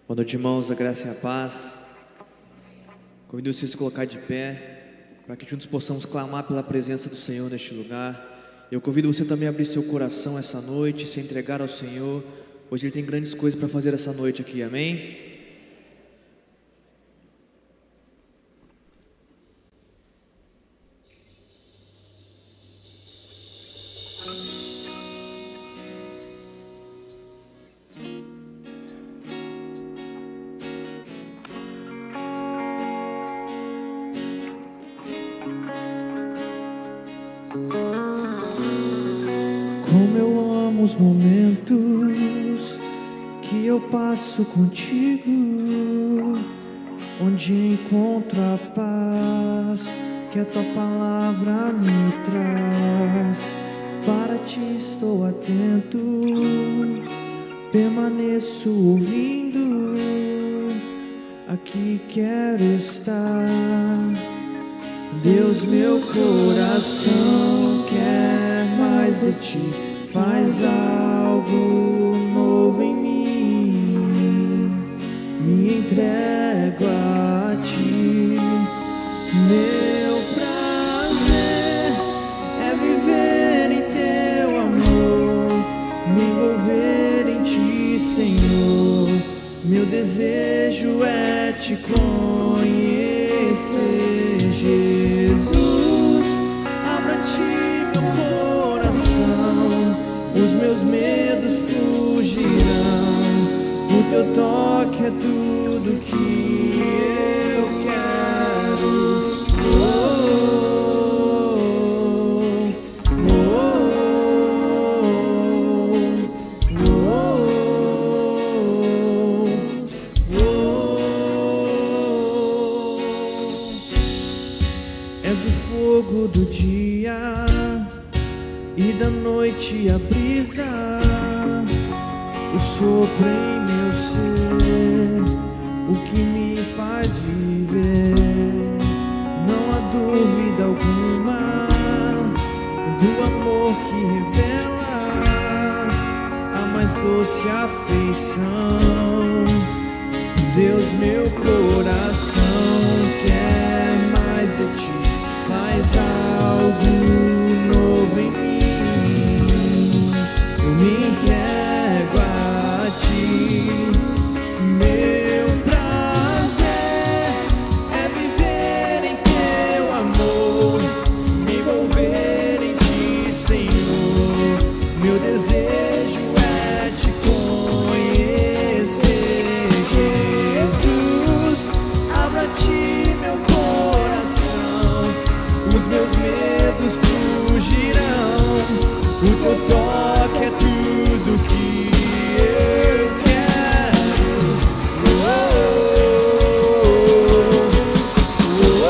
Boa noite, irmãos, a graça e a paz. Convido vocês a se colocar de pé, para que juntos possamos clamar pela presença do Senhor neste lugar. Eu convido você também a abrir seu coração essa noite, se entregar ao Senhor, pois Ele tem grandes coisas para fazer essa noite aqui, amém? Como eu amo os momentos que eu passo contigo, onde encontro a paz que a tua palavra me traz. Para ti estou atento, permaneço ouvindo, aqui quero estar. Deus, meu coração quer mais de ti, faz algo novo em mim, me entrego a ti. Meu prazer é viver em teu amor, me envolver em ti, Senhor. Meu desejo é te conhecer, Jesus. Abra-te meu coração, os meus medos fugirão. O teu toque é tudo que eu quero. Oh, oh, oh, oh, oh. És o fogo do dia e da noite a brisa, o sopro em meu ser, o que me faz viver. Não há dúvida alguma do amor que revelas, a mais doce afeição. Deus, meu coração quer mais de ti, faz algo novo em mim, eu me entrego a ti. Meu prazer é viver em teu amor, me envolver em ti, Senhor. Meu desejo é te conhecer, Jesus. Abra-te meu coração, os meus medos fugirão. O teu toque é tudo que eu quero. Oh, oh,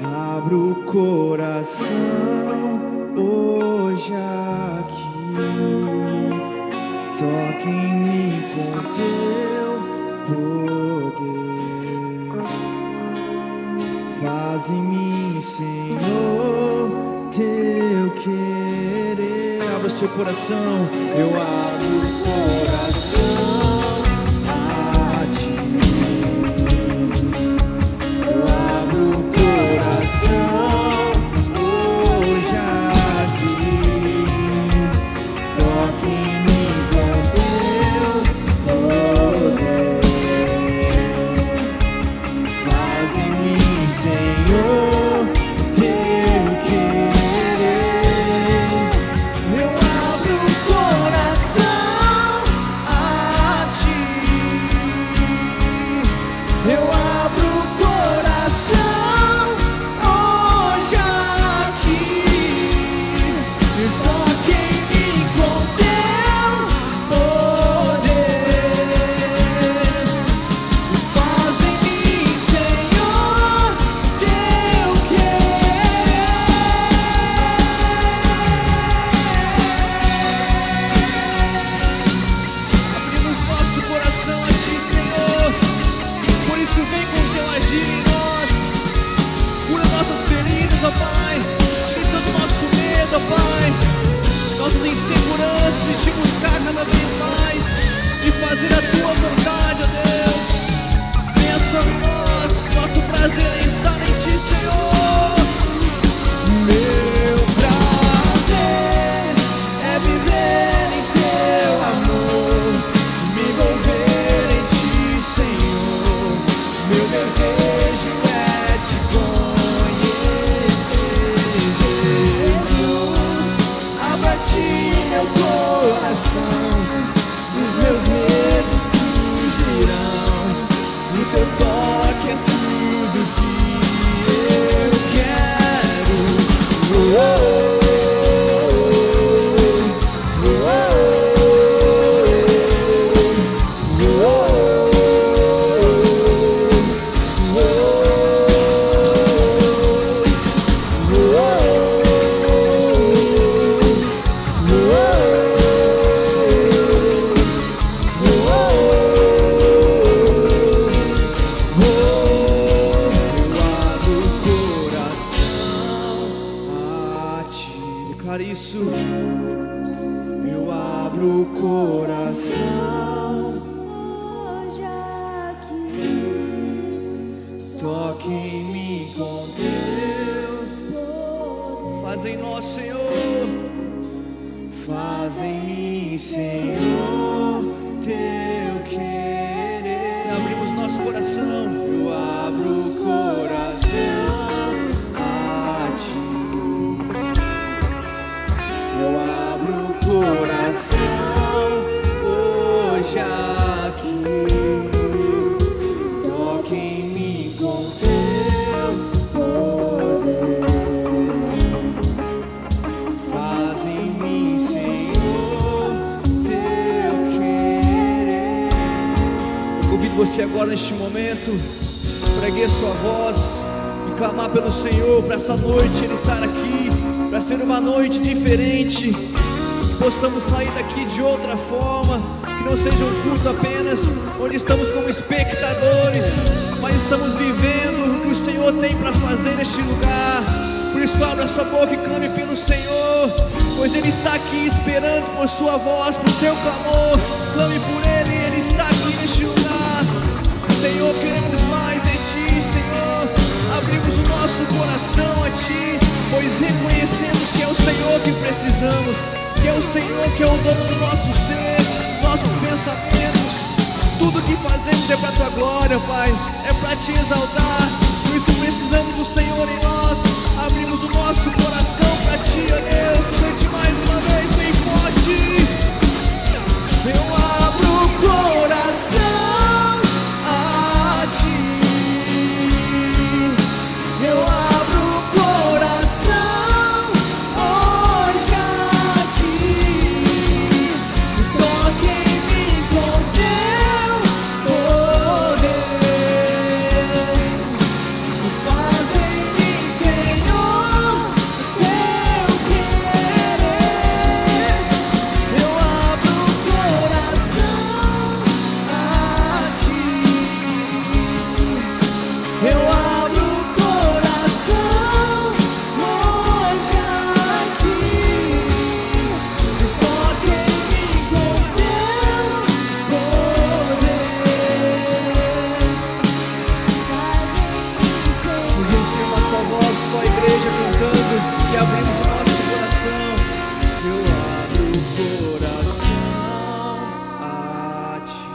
abro o coração hoje aqui, toque em mim com teu poder, faz em mim, Senhor, teu querer. Abra seu coração, eu abro o coração a ti. Eu abro o coração hoje aqui, toque em mim com teu poder, faz em mim, Senhor, teu querer. Eu abro o coração em segurança de te buscar cada vez mais, de fazer a tua vontade, ó Deus. Venha sobre nós, nosso prazer em estar em ti, Senhor. Meu prazer é viver em teu amor, me envolver em ti, Senhor. Meu desejo é te conhecer, Jesus. Abra ti meu coração, os meus medos fugirão. O teu toque é tudo que eu quero. Declare isso. Eu abro o coração, Hoje aqui, toque em mim com teu poder. faz em nós, Senhor. Faz em mim, Senhor, teu querer. Abrimos nosso coração. Eu abro o coração a ti. Eu abro o coração hoje aqui. Toque em mim com teu poder. Faz em mim, Senhor, teu querer. Eu convido você agora neste momento para erguer sua voz e clamar pelo Senhor, para essa noite Ele estar aqui, para ser uma noite diferente, que possamos sair daqui de outra forma, que não seja um culto apenas onde estamos como espectadores, mas estamos vivendo o que o Senhor tem para fazer neste lugar. Por isso abra sua boca e clame pelo Senhor, pois Ele está aqui esperando por sua voz, por seu clamor. Clame por Ele, Ele está aqui neste lugar. Senhor, queremos mais de ti, Senhor. Abrimos o nosso coração a ti, pois reconhecemos que é o Senhor que precisamos, que é o Senhor que é o dono do nosso ser, nossos pensamentos. Tudo que fazemos é para a tua glória, Pai, é para te exaltar. Por isso precisamos do Senhor em nós. Abrimos o nosso coração para ti, ó Deus. Cante mais uma vez, bem forte. Eu abro o coração a ti. Eu abro o coração hoje aqui. Toque em mim com teu poder. Faz em mim, Senhor, teu querer. Eu abro o coração a ti. Eu abro o coração hoje aqui. Toque em mim com teu poder. Receba a sua voz, sua igreja cantando, e abrimos o nosso coração. Eu abro o coração a ti.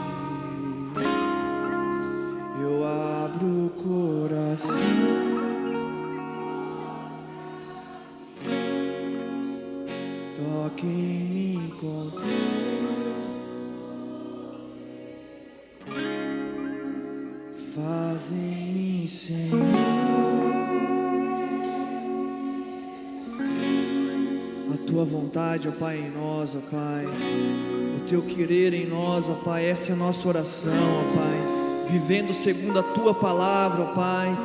Eu abro o coração. Toque em mim com teu. Faz em mim, Senhor, a tua vontade, ó Pai, em nós, ó Pai. O teu querer em nós, ó Pai. Essa é a nossa oração, ó Pai. Vivendo segundo a tua palavra, ó Pai.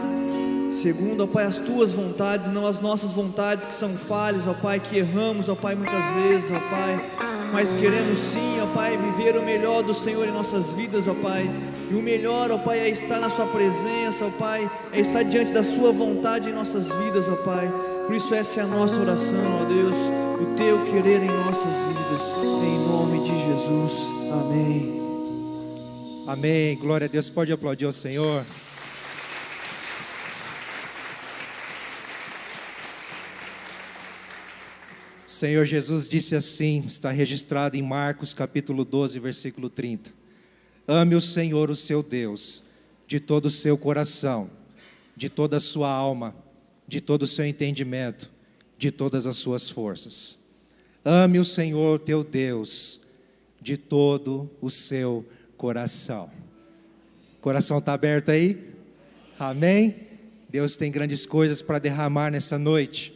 Segundo, ó Pai, as tuas vontades, não as nossas vontades que são falhas, ó Pai, que erramos, ó Pai, muitas vezes, ó Pai. Mas queremos sim, ó Pai, viver o melhor do Senhor em nossas vidas, ó Pai. E o melhor, ó Pai, é estar na sua presença, ó Pai, é estar diante da sua vontade em nossas vidas, ó Pai. Por isso essa é a nossa oração, ó Deus. o teu querer em nossas vidas, em nome de Jesus, amém. Amém, glória a Deus, pode aplaudir ao Senhor. O Senhor Jesus disse assim, está registrado em Marcos capítulo 12, versículo 30. Ame o Senhor, o seu Deus, de todo o seu coração, de toda a sua alma, de todo o seu entendimento, de todas as suas forças. Ame o Senhor teu Deus, de todo o seu coração. O coração está aberto aí? Amém? Deus tem grandes coisas para derramar nessa noite,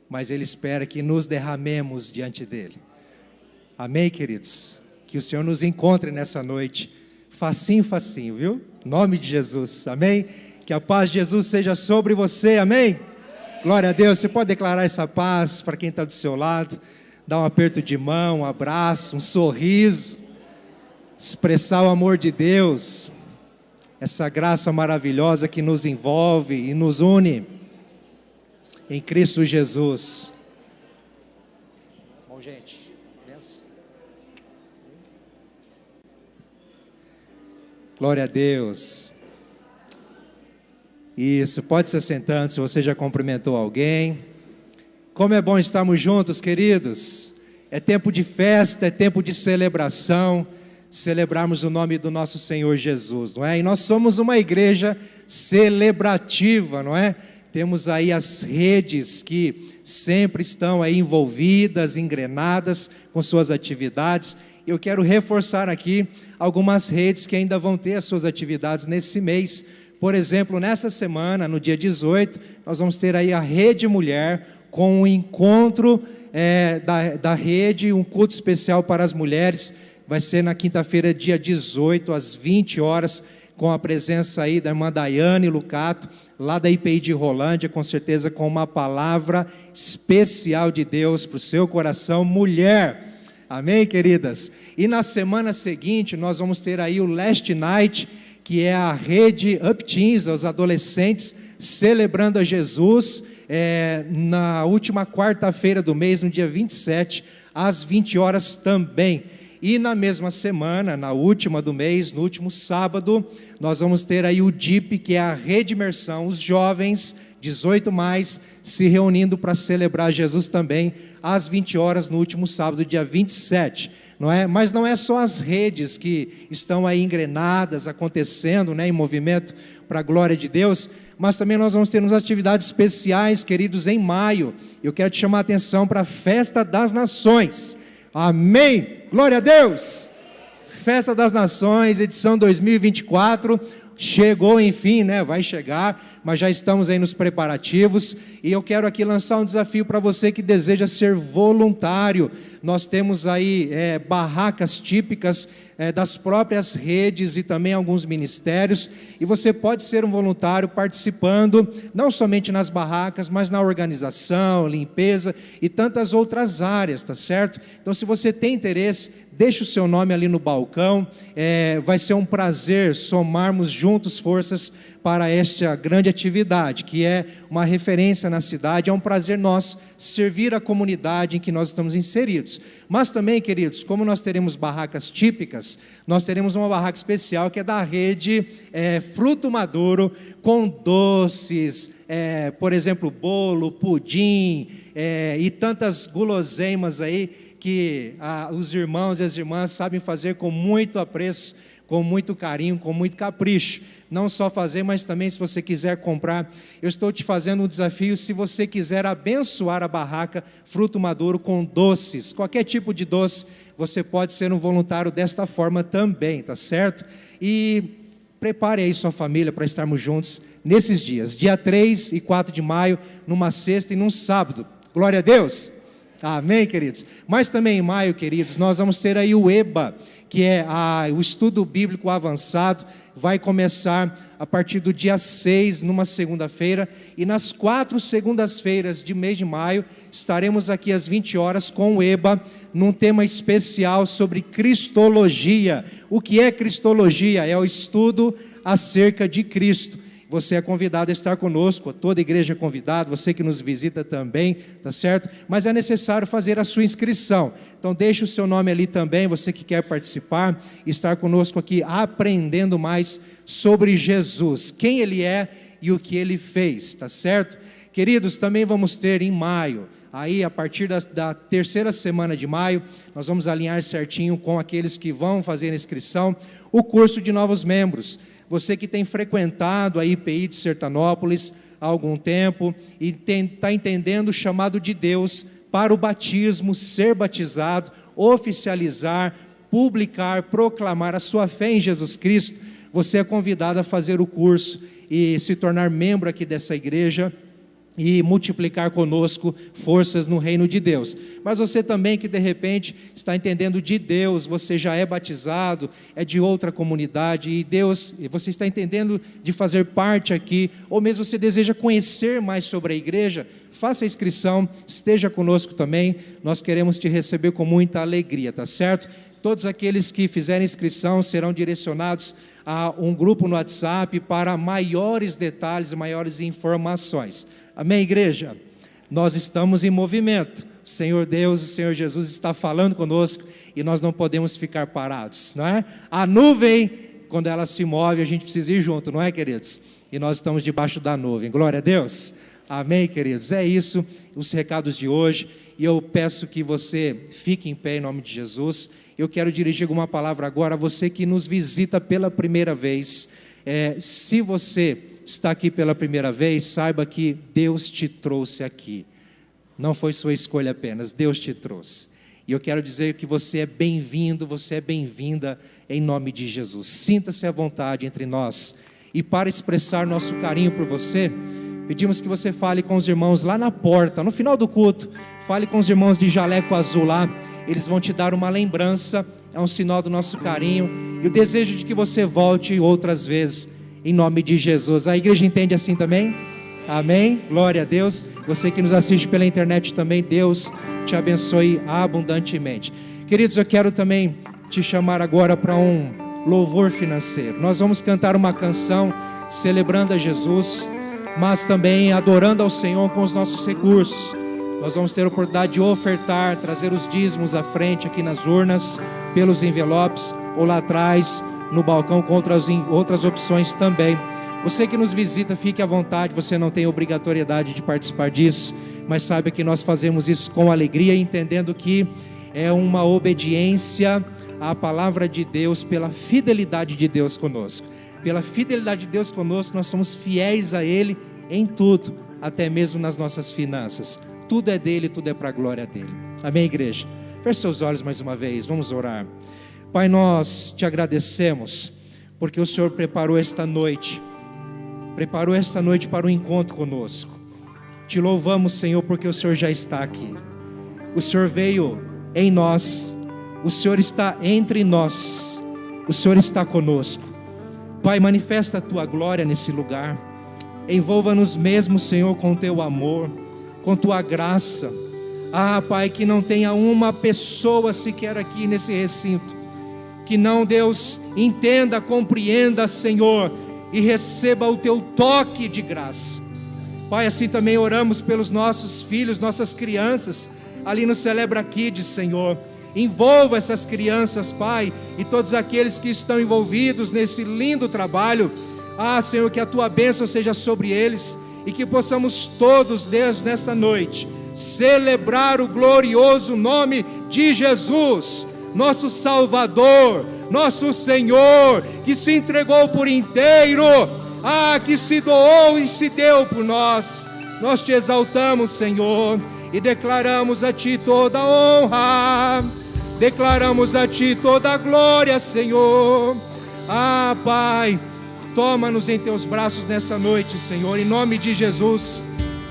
mas Ele espera que nos derramemos diante dEle. Amém, queridos? Que o Senhor nos encontre nessa noite, facinho, facinho, viu? Em nome de Jesus, amém? Que a paz de Jesus seja sobre você, amém? Glória a Deus. Você pode declarar essa paz para quem está do seu lado, dar um aperto de mão, um abraço, um sorriso, expressar o amor de Deus, essa graça maravilhosa que nos envolve e nos une em Cristo Jesus. Bom, gente, benção. Glória a Deus. Isso, pode se sentando se você já cumprimentou alguém. Como é bom estarmos juntos, queridos. É tempo de festa, é tempo de celebração, celebrarmos o nome do nosso Senhor Jesus, não é? E nós somos uma igreja celebrativa, não é? Temos aí as redes que sempre estão aí envolvidas, engrenadas com suas atividades. Eu quero reforçar aqui algumas redes que ainda vão ter as suas atividades nesse mês. Por exemplo, nessa semana, no dia 18, nós vamos ter aí a Rede Mulher, com um encontro da rede, um culto especial para as mulheres. Vai ser na quinta-feira, dia 18, às 20 horas, com a presença aí da irmã Daiane Lucato, lá da IPI de Rolândia, com certeza com uma palavra especial de Deus para o seu coração, mulher. Amém, queridas? E na semana seguinte, nós vamos ter aí o Last Night, que é a rede Up Teens, os adolescentes celebrando a Jesus, na última quarta-feira do mês, no dia 27, às 20 horas também. E na mesma semana, na última do mês, no último sábado, nós vamos ter aí o DIP, que é a Rede Imersão, os jovens, 18 mais, se reunindo para celebrar Jesus também, às 20 horas, no último sábado, dia 27, não é? Mas não é só as redes que estão aí engrenadas, acontecendo, né, em movimento para a glória de Deus, mas também nós vamos ter umas atividades especiais, queridos, em maio. Eu quero te chamar a atenção para a Festa das Nações. Amém, glória a Deus. Festa das Nações, edição 2024, chegou enfim, né? Vai chegar, mas já estamos aí nos preparativos, e eu quero aqui lançar um desafio para você que deseja ser voluntário. Nós temos aí barracas típicas das próprias redes e também alguns ministérios, e você pode ser um voluntário participando, não somente nas barracas, mas na organização, limpeza e tantas outras áreas, tá certo? Então, se você tem interesse, deixe o seu nome ali no balcão, vai ser um prazer somarmos juntos forças para esta grande atividade, que é uma referência na cidade. É um prazer nosso servir a comunidade em que nós estamos inseridos. Mas também, queridos, como nós teremos barracas típicas, nós teremos uma barraca especial que é da rede Fruto Maduro, com doces, por exemplo, bolo, pudim, e tantas guloseimas aí que os irmãos e as irmãs sabem fazer com muito apreço, com muito carinho, com muito capricho. Não só fazer, mas também, se você quiser comprar, eu estou te fazendo um desafio. Se você quiser abençoar a barraca Fruto Maduro com doces, qualquer tipo de doce, você pode ser um voluntário desta forma também, tá certo? E prepare aí sua família para estarmos juntos nesses dias, dia 3 e 4 de maio, numa sexta e num sábado. Glória a Deus! Amém, queridos? Mas também em maio, queridos, nós vamos ter aí o EBA, que é o estudo bíblico avançado. Vai começar a partir do dia 6, numa segunda-feira, e nas 4 segundas-feiras de mês de maio, estaremos aqui às 20 horas com o EBA, num tema especial sobre Cristologia. O que é Cristologia? É o estudo acerca de Cristo. você é convidado a estar conosco, toda a igreja é convidada, você que nos visita também, tá certo? Mas é necessário fazer a sua inscrição. Então deixe o seu nome ali também, você que quer participar, estar conosco aqui aprendendo mais sobre Jesus, quem Ele é e o que Ele fez, tá certo? Queridos, também vamos ter em maio, aí a partir da terceira semana de maio, nós vamos alinhar certinho com aqueles que vão fazer a inscrição, o curso de novos membros. Você que tem frequentado a IPI de Sertanópolis há algum tempo e está entendendo o chamado de Deus para o batismo, ser batizado, oficializar, publicar, proclamar a sua fé em Jesus Cristo, você é convidado a fazer o curso e se tornar membro aqui dessa igreja e multiplicar conosco forças no reino de Deus. Mas você também que de repente está entendendo de Deus, você já é batizado, é de outra comunidade e você está entendendo de fazer parte aqui, ou mesmo você deseja conhecer mais sobre a igreja, faça a inscrição, esteja conosco também, nós queremos te receber com muita alegria, tá certo? Todos aqueles que fizerem inscrição serão direcionados a um grupo no WhatsApp para maiores detalhes e maiores informações. Amém, igreja? Nós estamos em movimento. O Senhor Deus, o Senhor Jesus está falando conosco e nós não podemos ficar parados, não é? A nuvem, quando ela se move, a gente precisa ir junto, não é, queridos? E nós estamos debaixo da nuvem. Glória a Deus. Amém, queridos? É isso, os recados de hoje. E eu peço que você fique em pé em nome de Jesus. Eu quero dirigir alguma palavra agora a você que nos visita pela primeira vez. Se você está aqui pela primeira vez, saiba que Deus te trouxe aqui. Não foi sua escolha apenas, Deus te trouxe. E eu quero dizer que você é bem-vindo, você é bem-vinda em nome de Jesus. Sinta-se à vontade entre nós. E para expressar nosso carinho por você, pedimos que você fale com os irmãos lá na porta, no final do culto. Fale com os irmãos de jaleco azul lá. Eles vão te dar uma lembrança, é um sinal do nosso carinho e o desejo de que você volte outras vezes, em nome de Jesus. A igreja entende assim também? Amém? Glória a Deus. Você que nos assiste pela internet também, Deus te abençoe abundantemente. Queridos, eu quero também te chamar agora para um louvor financeiro. Nós vamos cantar uma canção celebrando a Jesus, mas também adorando ao Senhor com os nossos recursos. Nós vamos ter a oportunidade de ofertar, trazer os dízimos à frente aqui nas urnas, pelos envelopes, ou lá atrás, no balcão com outras opções também. Você que nos visita, fique à vontade, você não tem obrigatoriedade de participar disso, mas saiba que nós fazemos isso com alegria, entendendo que é uma obediência à palavra de Deus, pela fidelidade de Deus conosco. Pela fidelidade de Deus conosco, nós somos fiéis a Ele em tudo, até mesmo nas nossas finanças. Tudo é dele, tudo é para a glória dele. Amém, igreja? Feche seus olhos mais uma vez, vamos orar. Pai, nós te agradecemos, porque o Senhor preparou esta noite para o encontro conosco. Te louvamos, Senhor, porque o Senhor já está aqui. O Senhor veio em nós, o Senhor está entre nós, o Senhor está conosco. Pai, manifesta a tua glória nesse lugar. Envolva-nos mesmo, Senhor, com teu amor, com tua graça. Pai, que não tenha uma pessoa sequer aqui nesse recinto que não, Deus, entenda, compreenda, Senhor, e receba o teu toque de graça. Pai, assim também oramos pelos nossos filhos, nossas crianças ali no Celebra Kids, Senhor. Envolva essas crianças, Pai, e todos aqueles que estão envolvidos nesse lindo trabalho. Senhor, que a tua bênção seja sobre eles e que possamos todos, Deus, nessa noite celebrar o glorioso nome de Jesus, nosso Salvador, nosso Senhor, que se entregou por inteiro, que se doou e se deu por nós. Nós te exaltamos, Senhor, e declaramos a ti toda a honra, declaramos a ti toda a glória, Senhor. Pai, toma-nos em teus braços nessa noite, Senhor, em nome de Jesus.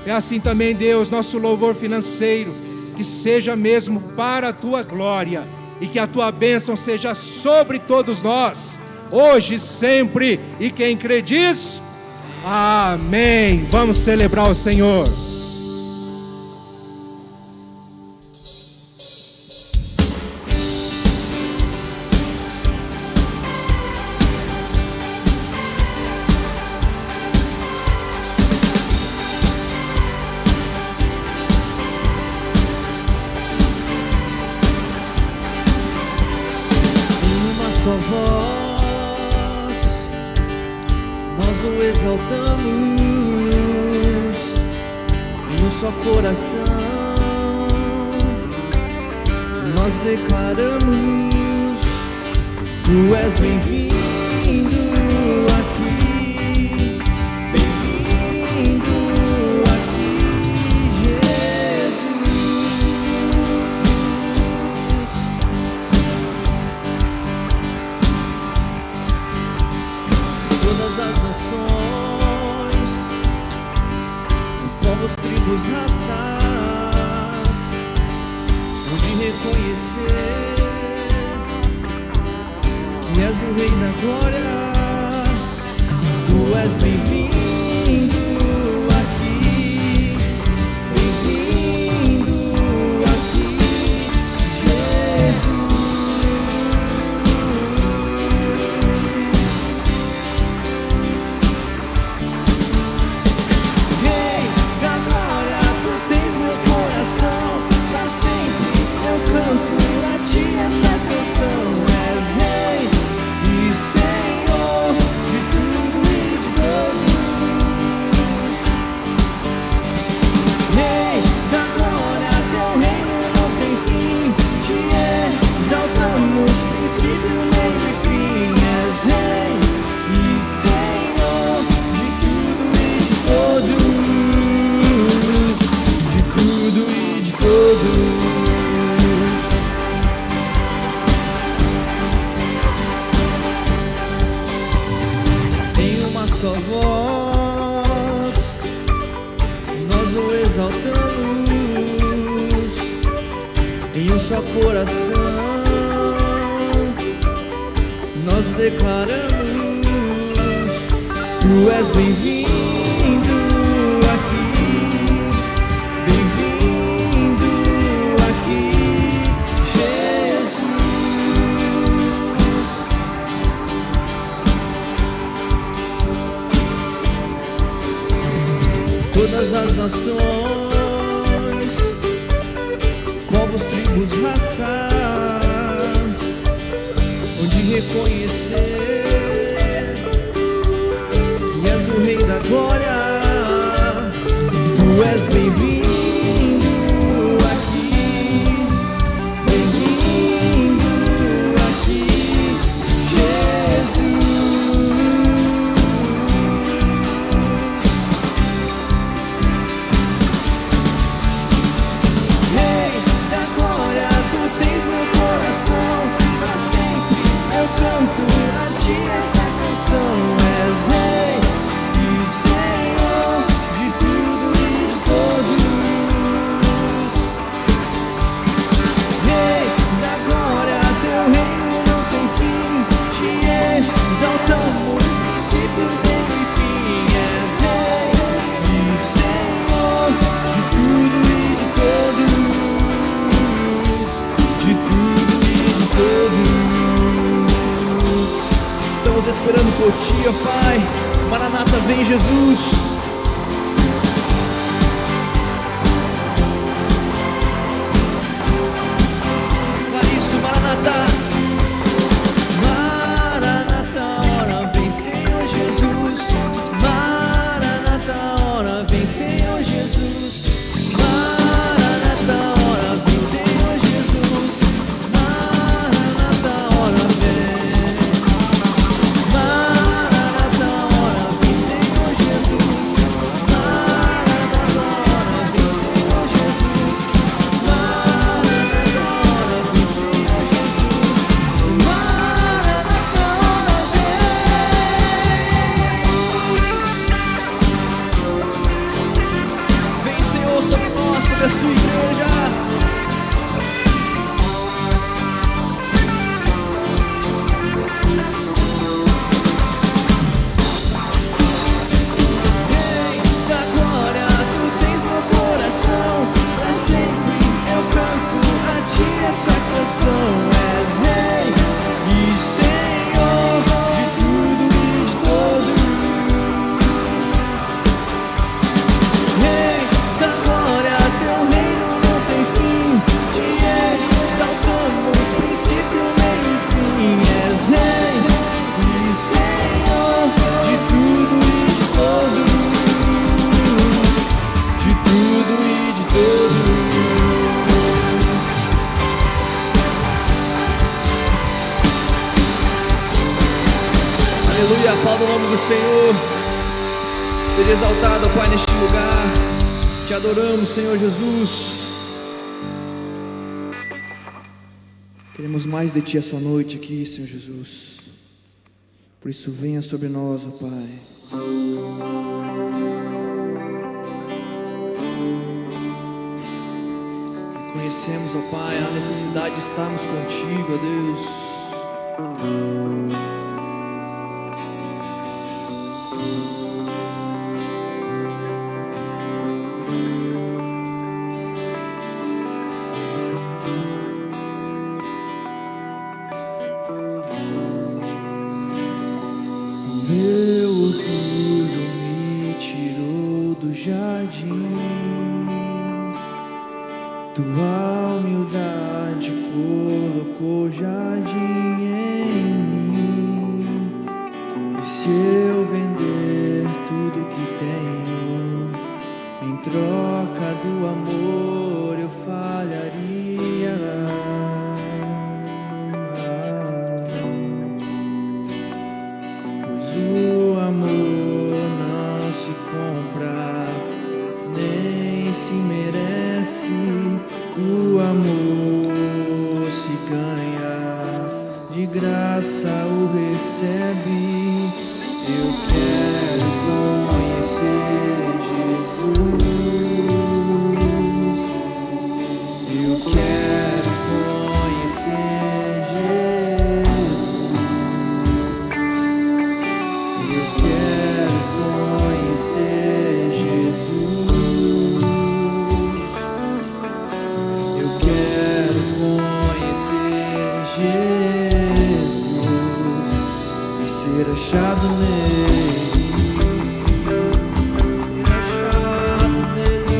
É assim também, Deus, nosso louvor financeiro, que seja mesmo para a tua glória, e que a tua bênção seja sobre todos nós, hoje, sempre, e quem crê diz, amém. Vamos celebrar o Senhor. nós o exaltamos em um só coração. Nós declaramos: Tu és bem-vindo aqui, bem-vindo aqui, Jesus. Todas as nações, os povos, tribos, raças, hão de reconhecer que és o Rei da Glória. Tu és bem-vindo aqui, bem-vindo aqui, Jesus. Rei da Glória, Tu tens meu coração, pra sempre eu canto a Ti essa canção. És Rei e Senhor de tudo e de todos. Rei da Glória, Teu reino não tem fim. Te exaltamos, princípio, meio e fim. És Rei e Senhor de tudo e de todos. De tudo e de todos. Em uma só voz, nós o exaltamos em um só coração. Nós declaramos: Tu és bem-vindo aqui, bem-vindo aqui, Jesus. Todas as nações, povos, tribos, raças, hão de reconhecer que és o Rei da Glória. Tu és bem-vindo aqui, bem-vindo aqui, Jesus. Rei da Glória, Tu tens meu coração, pra sempre eu canto a Ti essa canção. És Rei e Senhor de tudo e de todos. Rei da Glória, Teu reino não tem fim. Te exaltamos, princípio, meio e fim. És Rei e Senhor de tudo e de todos. De tudo e de todos. Estamos esperando por Ti, ó Pai. Maranata, vem, Jesus. Fala isso, Maranata. Maranata, ora vem, Senhor Jesus. Maranata, ora vem, Senhor Jesus. Maranata, ora vem, Senhor Jesus. Maranata, ora vem. Maranata, ora vem, Senhor Jesus. Aleluia, aplauda o nome do Senhor. Seja exaltado, Pai, neste lugar. Te adoramos, Senhor Jesus. Queremos mais de Ti essa noite aqui, Senhor Jesus. Por isso venha sobre nós, ó Pai. Conhecemos, ó Pai, a necessidade de estarmos contigo, ó Deus. Meu orgulho me tirou do jardim, tua humildade colocou jardim em mim. E se eu vender tudo que tenho, em troca do amor eu falharia. Pois o amor não se compra, nem se merece. O amor se ganha, de graça o recebe. Eu quero conhecer Jesus. Eu quero conhecer Jesus. Eu quero conhecer Jesus. Eu quero conhecer Jesus e ser achado nele. Ser achado nele.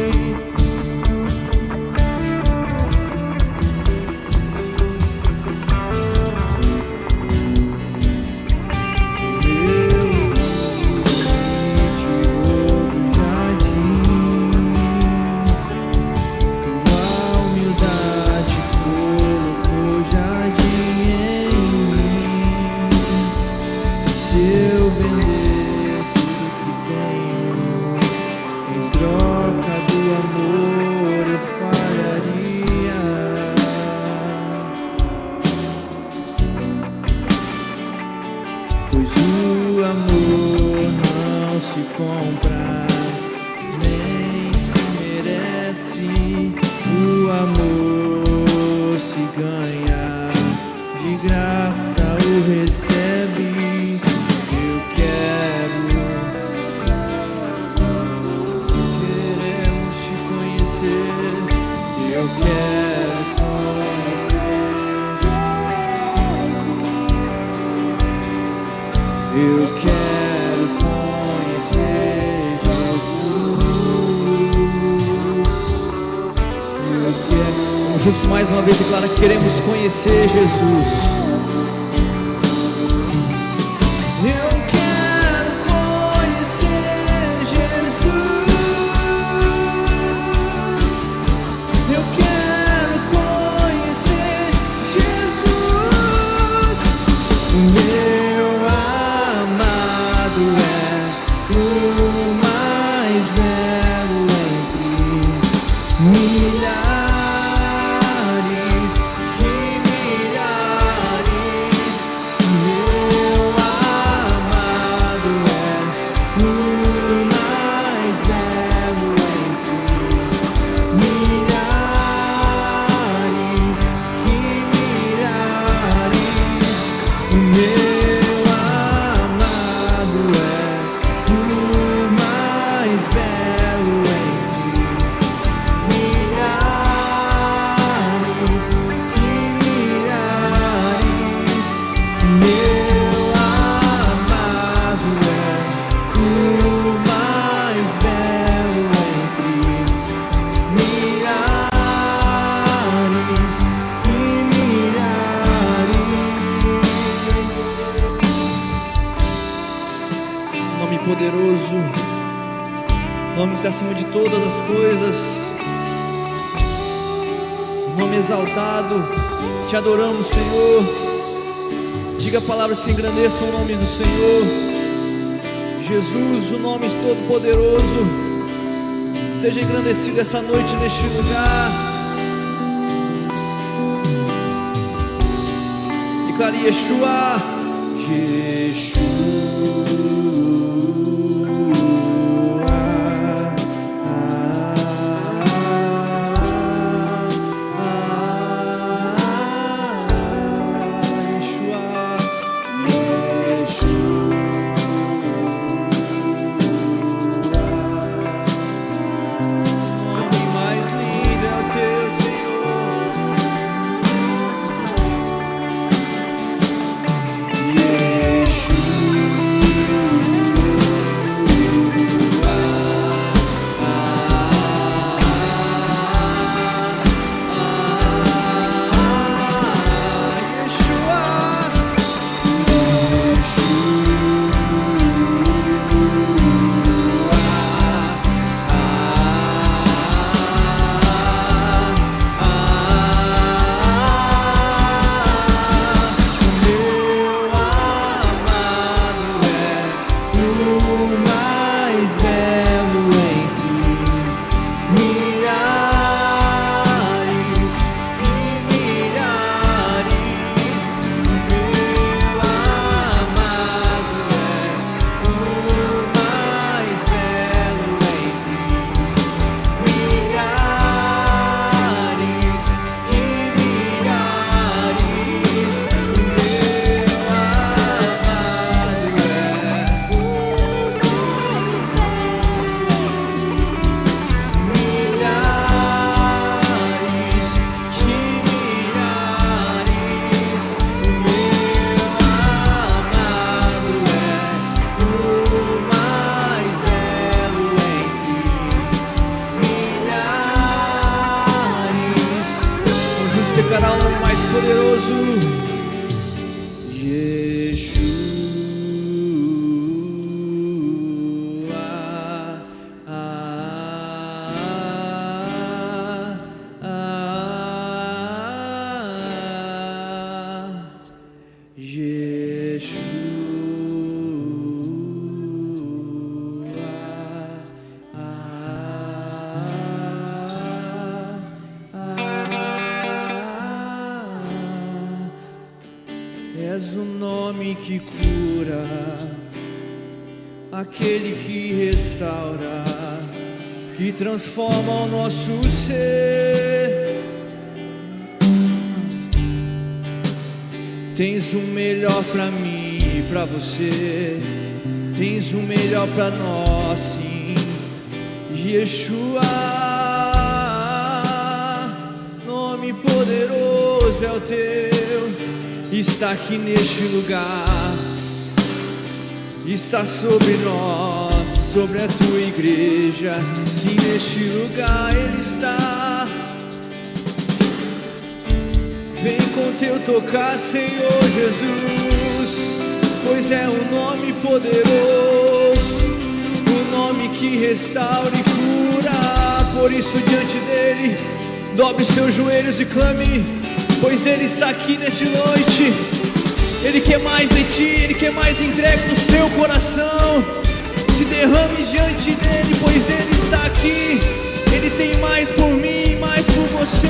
Pois o amor não se compra, nem se merece. O amor se ganha, de graça o recebe. Eu quero, queremos te conhecer. Eu quero conhecer. Eu quero conhecer Jesus. Eu quero. Vamos juntos mais uma vez declarar que queremos conhecer Jesus. Eu quero conhecer Jesus. Eu quero conhecer Jesus. Meu amado é o mais belo entre milhares e milhares. Meu amado é o mais belo entre milhares e milhares. Meu amado é o mais belo entre milhares e milhares. Meu amado é o mais belo entre milhares e milhares. Nome poderoso, nome que está acima de todas as coisas, nome exaltado. Te adoramos, Senhor. Diga palavras que engrandeçam o nome do Senhor. Jesus, o nome todo-poderoso, seja engrandecido essa noite neste lugar. Declare Yeshua, Yeshua. És o nome que cura, aquele que restaura, que transforma o nosso ser. Tens o melhor pra mim e pra você, tens o melhor pra nós, sim. Yeshua, nome poderoso é o teu. Está aqui neste lugar, está sobre nós, sobre a tua igreja. Sim, neste lugar Ele está. Vem com teu tocar, Senhor Jesus, pois é um nome poderoso, um nome que restaura e cura. Por isso diante dele, dobre seus joelhos e clame, pois Ele está aqui nesta noite. Ele quer mais de ti, Ele quer mais entregue no seu coração. Se derrame diante dele, pois Ele está aqui. Ele tem mais por mim, mais por você.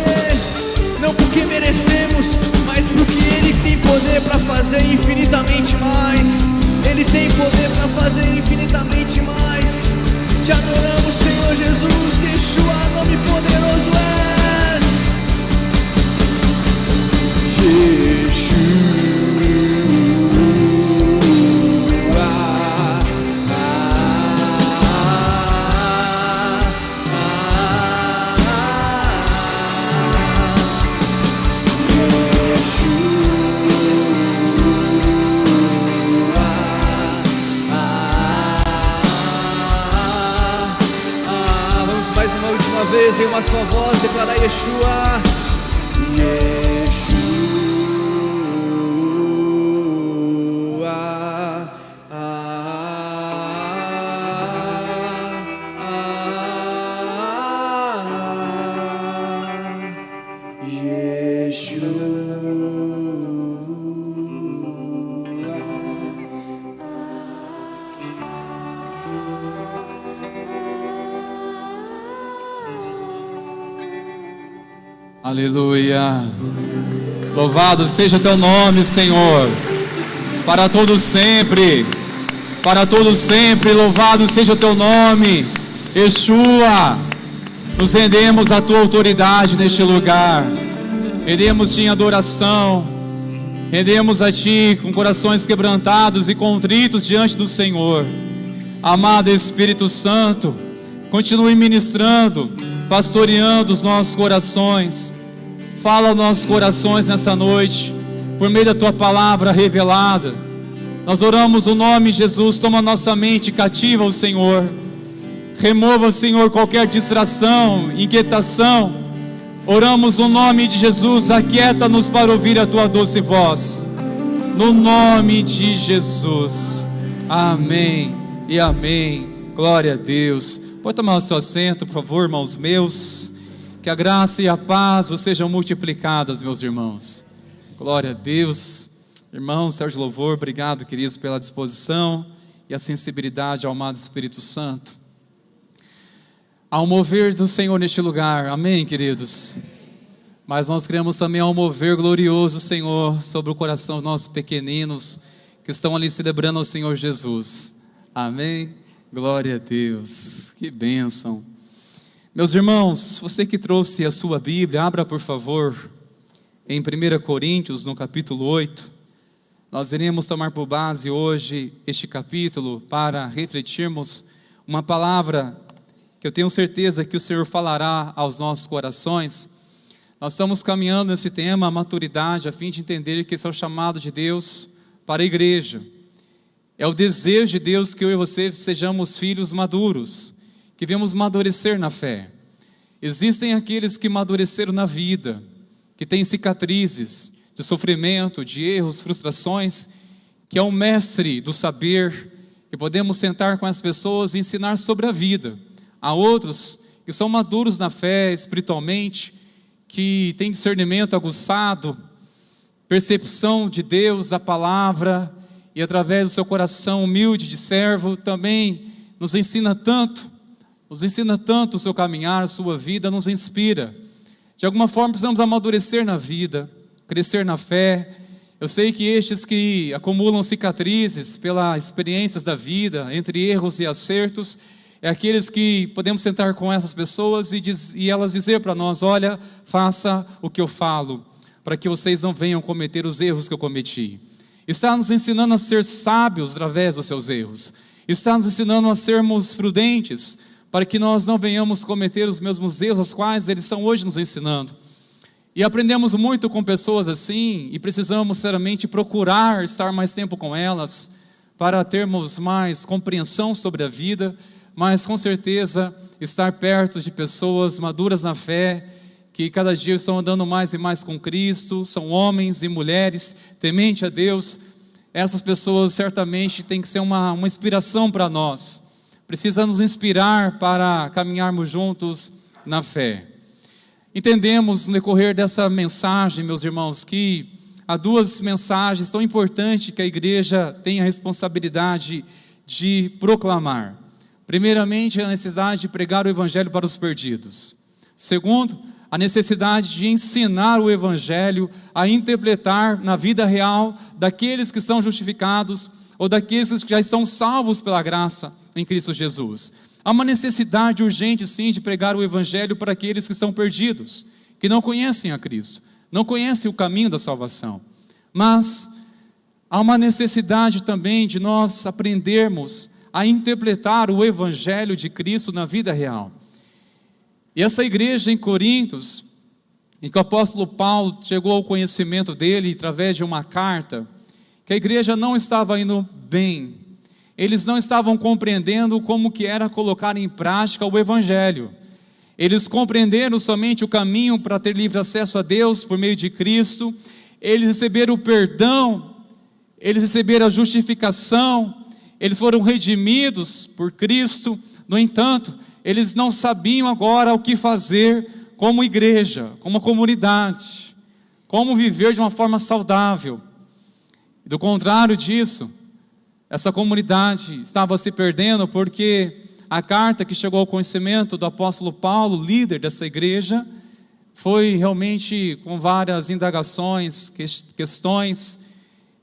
Não porque merecemos, mas porque Ele tem poder para fazer infinitamente mais. Ele tem poder para fazer infinitamente mais. Te adoramos, Senhor Jesus. Yeshua, nome poderoso és. Yeshua. Em uma só voz, declarar Yeshua, Yeshua, Yeshua. Aleluia. Louvado seja teu nome, Senhor. Para todos sempre. Para todos sempre. Louvado seja o teu nome, Yeshua. Nos rendemos à tua autoridade neste lugar. Rendemos-te em adoração. Rendemos a ti com corações quebrantados e contritos diante do Senhor. Amado Espírito Santo, continue ministrando, pastoreando os nossos corações. Fala aos nossos corações nessa noite, por meio da tua palavra revelada. Nós oramos o nome de Jesus. Toma nossa mente cativa ao Senhor. Remova, Senhor, qualquer distração, inquietação. Oramos no nome de Jesus. Aquieta-nos para ouvir a tua doce voz. No nome de Jesus. Amém e amém. Glória a Deus. Pode tomar o seu assento, por favor, irmãos meus. Que a graça e a paz vos sejam multiplicadas, meus irmãos. Glória a Deus. Irmão Sérgio Louvor, obrigado, queridos, pela disposição e a sensibilidade ao amado Espírito Santo. Ao mover do Senhor neste lugar, amém, queridos? Mas nós queremos também ao mover glorioso, Senhor, sobre o coração dos nossos pequeninos que estão ali celebrando ao Senhor Jesus. Amém? Glória a Deus. Que bênção. Meus irmãos, você que trouxe a sua Bíblia, abra por favor em 1 Coríntios, no capítulo 8. Nós iremos tomar por base hoje este capítulo para refletirmos uma palavra que eu tenho certeza que o Senhor falará aos nossos corações. Nós estamos caminhando nesse tema, a maturidade, a fim de entender que esse é o chamado de Deus para a igreja. É o desejo de Deus que eu e você sejamos filhos maduros, que venhamos amadurecer na fé. Existem aqueles que amadureceram na vida, que têm cicatrizes de sofrimento, de erros, frustrações, que é o mestre do saber, que podemos sentar com as pessoas e ensinar sobre a vida. Há outros que são maduros na fé espiritualmente, que têm discernimento aguçado, percepção de Deus, da palavra, e através do seu coração humilde de servo, também nos ensina tanto o seu caminhar, a sua vida, nos inspira. De alguma forma precisamos amadurecer na vida, crescer na fé. Eu sei que estes que acumulam cicatrizes pelas experiências da vida, entre erros e acertos, é aqueles que podemos sentar com essas pessoas e elas dizer para nós: olha, faça o que eu falo, para que vocês não venham cometer os erros que eu cometi. Está nos ensinando a ser sábios através dos seus erros. Está nos ensinando a sermos prudentes, para que nós não venhamos cometer os mesmos erros aos quais eles estão hoje nos ensinando. E aprendemos muito com pessoas assim, e precisamos seriamente procurar estar mais tempo com elas, para termos mais compreensão sobre a vida, mas com certeza estar perto de pessoas maduras na fé, que cada dia estão andando mais e mais com Cristo, são homens e mulheres tementes a Deus. Essas pessoas certamente têm que ser uma inspiração para nós, precisa nos inspirar para caminharmos juntos na fé. Entendemos no decorrer dessa mensagem, meus irmãos, que há duas mensagens tão importantes que a igreja tem a responsabilidade de proclamar. Primeiramente, a necessidade de pregar o evangelho para os perdidos. Segundo, a necessidade de ensinar o evangelho a interpretar na vida real daqueles que são justificados ou daqueles que já estão salvos pela graça em Cristo Jesus. Há uma necessidade urgente, sim, de pregar o evangelho para aqueles que estão perdidos, que não conhecem a Cristo, não conhecem o caminho da salvação. Mas há uma necessidade também de nós aprendermos a interpretar o evangelho de Cristo na vida real. E essa igreja em Coríntios, em que o apóstolo Paulo chegou ao conhecimento dele através de uma carta, que a igreja não estava indo bem, eles não estavam compreendendo como que era colocar em prática o evangelho. Eles compreenderam somente o caminho para ter livre acesso a Deus por meio de Cristo, eles receberam o perdão, eles receberam a justificação, eles foram redimidos por Cristo. No entanto, eles não sabiam agora o que fazer como igreja, como comunidade, como viver de uma forma saudável. Do contrário disso, essa comunidade estava se perdendo, porque a carta que chegou ao conhecimento do apóstolo Paulo, líder dessa igreja, foi realmente com várias indagações, questões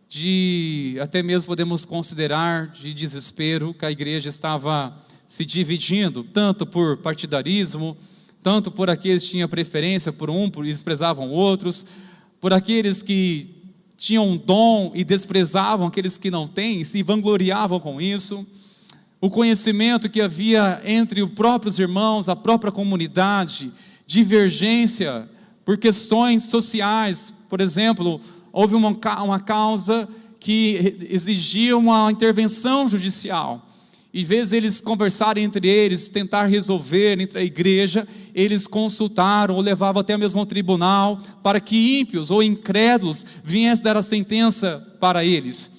de, até mesmo podemos considerar, de desespero, que a igreja estava se dividindo, tanto por partidarismo, tanto por aqueles que tinham preferência por um, por desprezavam outros, por aqueles que tinham um dom e desprezavam aqueles que não têm, e se vangloriavam com isso. O conhecimento que havia entre os próprios irmãos, a própria comunidade, divergência por questões sociais. Por exemplo, houve uma causa que exigia uma intervenção judicial. Em vez de eles conversarem entre eles, tentar resolver entre a igreja, eles consultaram ou levavam até mesmo ao tribunal para que ímpios ou incrédulos viessem dar a sentença para eles.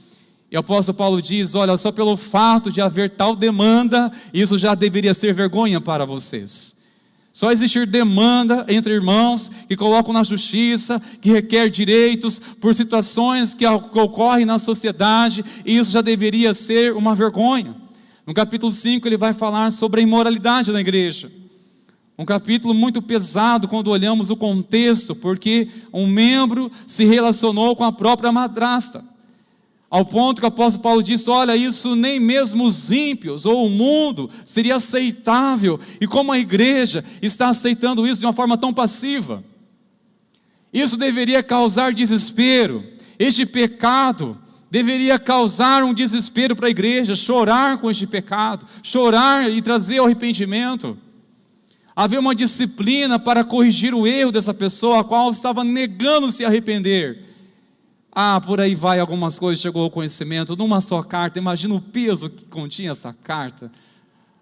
E o apóstolo Paulo diz: olha, só pelo fato de haver tal demanda, isso já deveria ser vergonha para vocês. Só existir demanda entre irmãos que colocam na justiça, que requer direitos por situações que ocorrem na sociedade, e isso já deveria ser uma vergonha. No capítulo 5 ele vai falar sobre a imoralidade na igreja. Um capítulo muito pesado quando olhamos o contexto, porque um membro se relacionou com a própria madrasta. Ao ponto que o apóstolo Paulo disse: olha, isso nem mesmo os ímpios ou o mundo seria aceitável. E como a igreja está aceitando isso de uma forma tão passiva? Isso deveria causar desespero. Este pecado deveria causar um desespero para a igreja, chorar com este pecado, chorar e trazer o arrependimento. Haver uma disciplina para corrigir o erro dessa pessoa, a qual estava negando se arrepender. Por aí vai, algumas coisas chegou ao conhecimento, numa só carta. Imagina o peso que continha essa carta.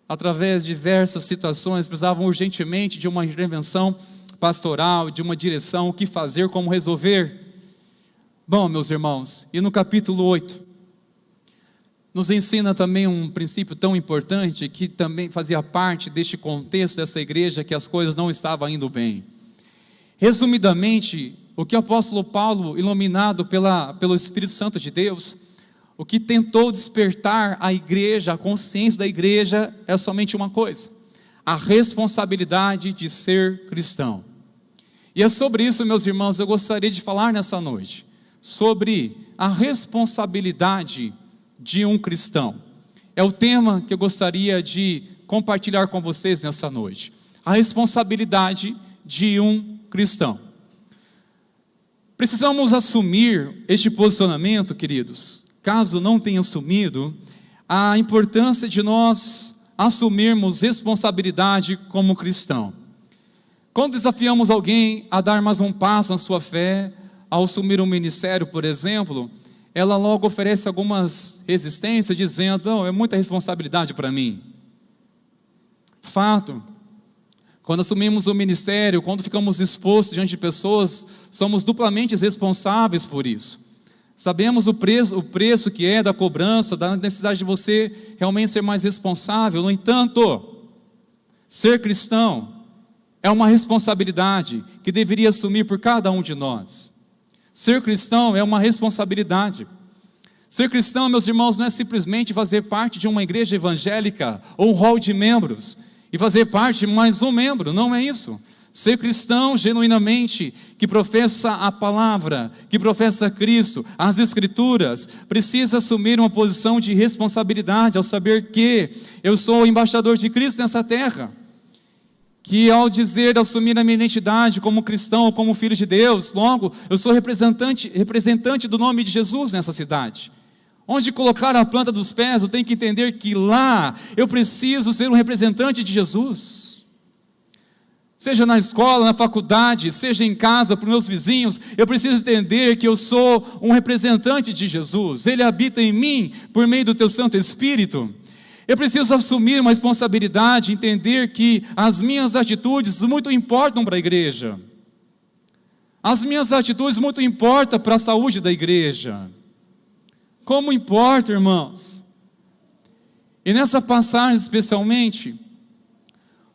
Através de diversas situações, precisavam urgentemente de uma intervenção pastoral, de uma direção, o que fazer, como resolver. Bom, meus irmãos, e no capítulo 8, nos ensina também um princípio tão importante, que também fazia parte deste contexto dessa igreja, que as coisas não estavam indo bem. Resumidamente, o que o apóstolo Paulo, iluminado pelo Espírito Santo de Deus, o que tentou despertar a igreja, a consciência da igreja, é somente uma coisa: a responsabilidade de ser cristão. E é sobre isso, meus irmãos, eu gostaria de falar nessa noite, sobre a responsabilidade de um cristão. É o tema que eu gostaria de compartilhar com vocês nessa noite. A responsabilidade de um cristão. Precisamos assumir este posicionamento, queridos. Caso não tenha assumido, a importância de nós assumirmos responsabilidade como cristão. Quando desafiamos alguém a dar mais um passo na sua fé, ao assumir um ministério, por exemplo, ela logo oferece algumas resistências, dizendo: não, é muita responsabilidade para mim. Fato, quando assumimos o ministério, quando ficamos expostos diante de pessoas, somos duplamente responsáveis por isso. Sabemos o preço que é da cobrança, da necessidade de você realmente ser mais responsável. No entanto, ser cristão é uma responsabilidade que deveria assumir por cada um de nós. Ser cristão é uma responsabilidade. Ser cristão, meus irmãos, não é simplesmente fazer parte de uma igreja evangélica ou um hall de membros e fazer parte de mais um membro. Não é isso. Ser cristão genuinamente, que professa a palavra, que professa Cristo, as Escrituras, precisa assumir uma posição de responsabilidade ao saber que eu sou o embaixador de Cristo nessa terra. Que ao dizer, assumir a minha identidade como cristão ou como filho de Deus, logo eu sou representante do nome de Jesus nessa cidade. Onde colocar a planta dos pés, eu tenho que entender que lá eu preciso ser um representante de Jesus. Seja na escola, na faculdade, seja em casa, para os meus vizinhos, eu preciso entender que eu sou um representante de Jesus. Ele habita em mim por meio do teu Santo Espírito. Eu preciso assumir uma responsabilidade, entender que as minhas atitudes muito importam para a igreja. As minhas atitudes muito importam para a saúde da igreja. Como importa, irmãos? E nessa passagem especialmente,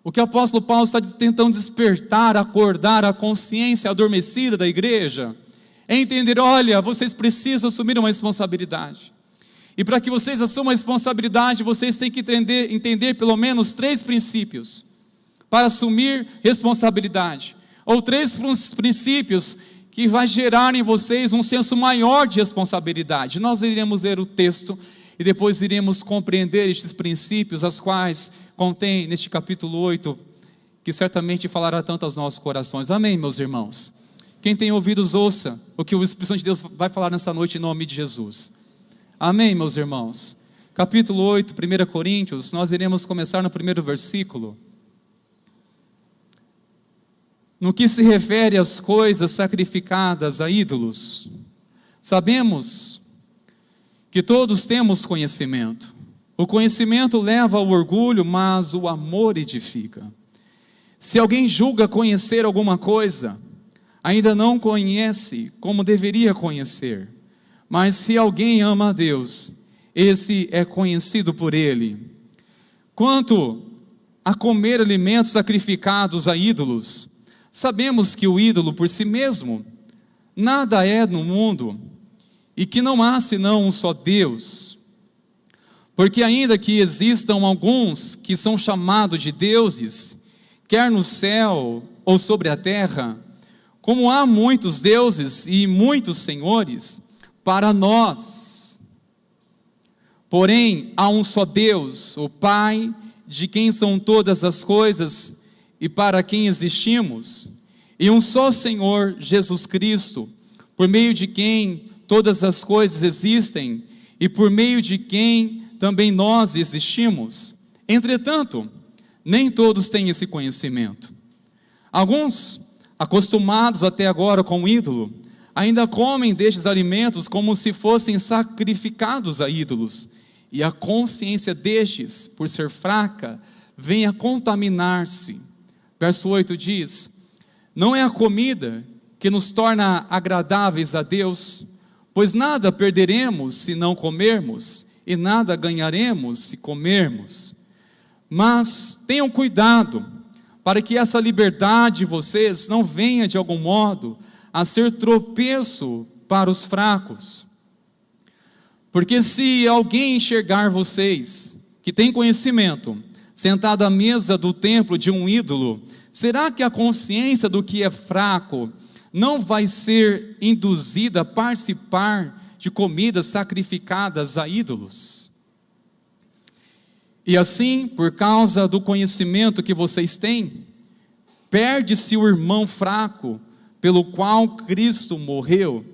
o que o apóstolo Paulo está tentando despertar, acordar a consciência adormecida da igreja, é entender: olha, vocês precisam assumir uma responsabilidade. E para que vocês assumam a responsabilidade, vocês têm que entender pelo menos 3 princípios para assumir responsabilidade. ou 3 princípios que vai gerar em vocês um senso maior de responsabilidade. Nós iremos ler o texto e depois iremos compreender estes princípios, as quais contém neste capítulo 8, que certamente falará tanto aos nossos corações. Amém, meus irmãos? Quem tem ouvidos, ouça o que o Espírito Santo de Deus vai falar nessa noite em nome de Jesus. Amém, meus irmãos? Capítulo 8, 1 Coríntios, nós iremos começar no primeiro versículo. No que se refere às coisas sacrificadas a ídolos, sabemos que todos temos conhecimento. O conhecimento leva ao orgulho, mas o amor edifica. Se alguém julga conhecer alguma coisa, ainda não conhece como deveria conhecer. Mas se alguém ama a Deus, esse é conhecido por Ele. Quanto a comer alimentos sacrificados a ídolos, sabemos que o ídolo por si mesmo nada é no mundo, e que não há senão um só Deus. Porque ainda que existam alguns que são chamados de deuses, quer no céu ou sobre a terra, como há muitos deuses e muitos senhores, para nós, porém, há um só Deus, o Pai, de quem são todas as coisas e para quem existimos, e um só Senhor, Jesus Cristo, por meio de quem todas as coisas existem e por meio de quem também nós existimos. Entretanto, nem todos têm esse conhecimento. Alguns, acostumados até agora com o ídolo, ainda comem destes alimentos como se fossem sacrificados a ídolos, e a consciência destes, por ser fraca, vem a contaminar-se. Verso 8 diz: não é a comida que nos torna agradáveis a Deus, pois nada perderemos se não comermos, e nada ganharemos se comermos. Mas tenham cuidado, para que essa liberdade de vocês não venha de algum modo a ser tropeço para os fracos. Porque se alguém enxergar vocês, que tem conhecimento, sentado à mesa do templo de um ídolo, será que a consciência do que é fraco não vai ser induzida a participar de comidas sacrificadas a ídolos? E assim, por causa do conhecimento que vocês têm, perde-se o irmão fraco, pelo qual Cristo morreu.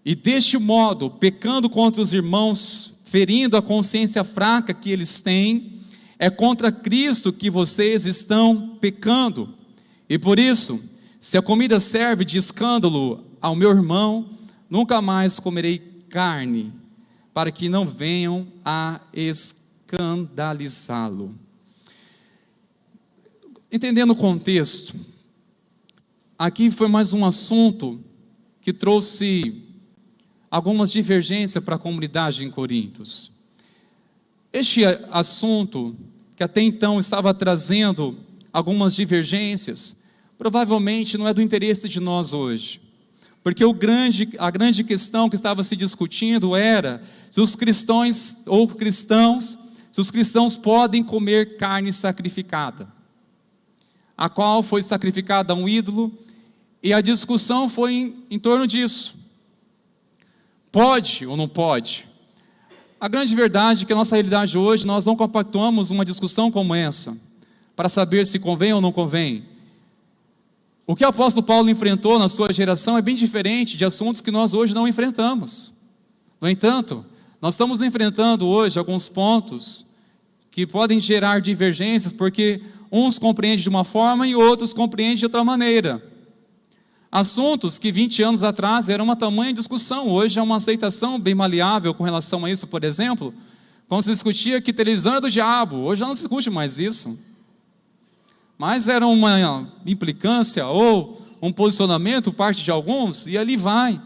E deste modo, pecando contra os irmãos, ferindo a consciência fraca que eles têm, é contra Cristo que vocês estão pecando. E por isso, se a comida serve de escândalo ao meu irmão, nunca mais comerei carne, para que não venham a escandalizá-lo. Entendendo o contexto, aqui foi mais um assunto que trouxe algumas divergências para a comunidade em Corintos. Este assunto, que até então estava trazendo algumas divergências, provavelmente não é do interesse de nós hoje, porque a grande questão que estava se discutindo era se os cristãos podem comer carne sacrificada, a qual foi sacrificada a um ídolo, e a discussão foi em torno disso. Pode ou não pode? A grande verdade é que a nossa realidade hoje, nós não compactuamos uma discussão como essa, para saber se convém ou não convém. O que o apóstolo Paulo enfrentou na sua geração é bem diferente de assuntos que nós hoje não enfrentamos. No entanto, nós estamos enfrentando hoje alguns pontos que podem gerar divergências, porque uns compreendem de uma forma e outros compreendem de outra maneira. Assuntos que 20 anos atrás eram uma tamanha discussão, hoje é uma aceitação bem maleável com relação a isso. Por exemplo, quando se discutia que televisão era do diabo, hoje já não se discute mais isso. Mas era uma implicância ou um posicionamento, parte de alguns, e ali vai.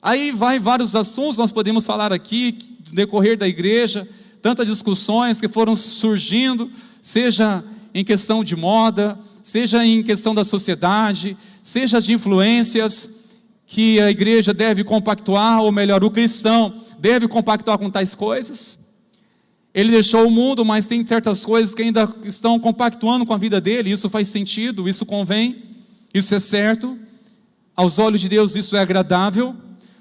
Aí vai vários assuntos, nós podemos falar aqui, no decorrer da igreja, tantas discussões que foram surgindo, seja em questão de moda, seja em questão da sociedade, seja de influências que a igreja deve compactuar, ou melhor, o cristão deve compactuar com tais coisas. Ele deixou o mundo, mas tem certas coisas que ainda estão compactuando com a vida dele, isso faz sentido, isso convém. Isso é certo, aos olhos de Deus isso é agradável.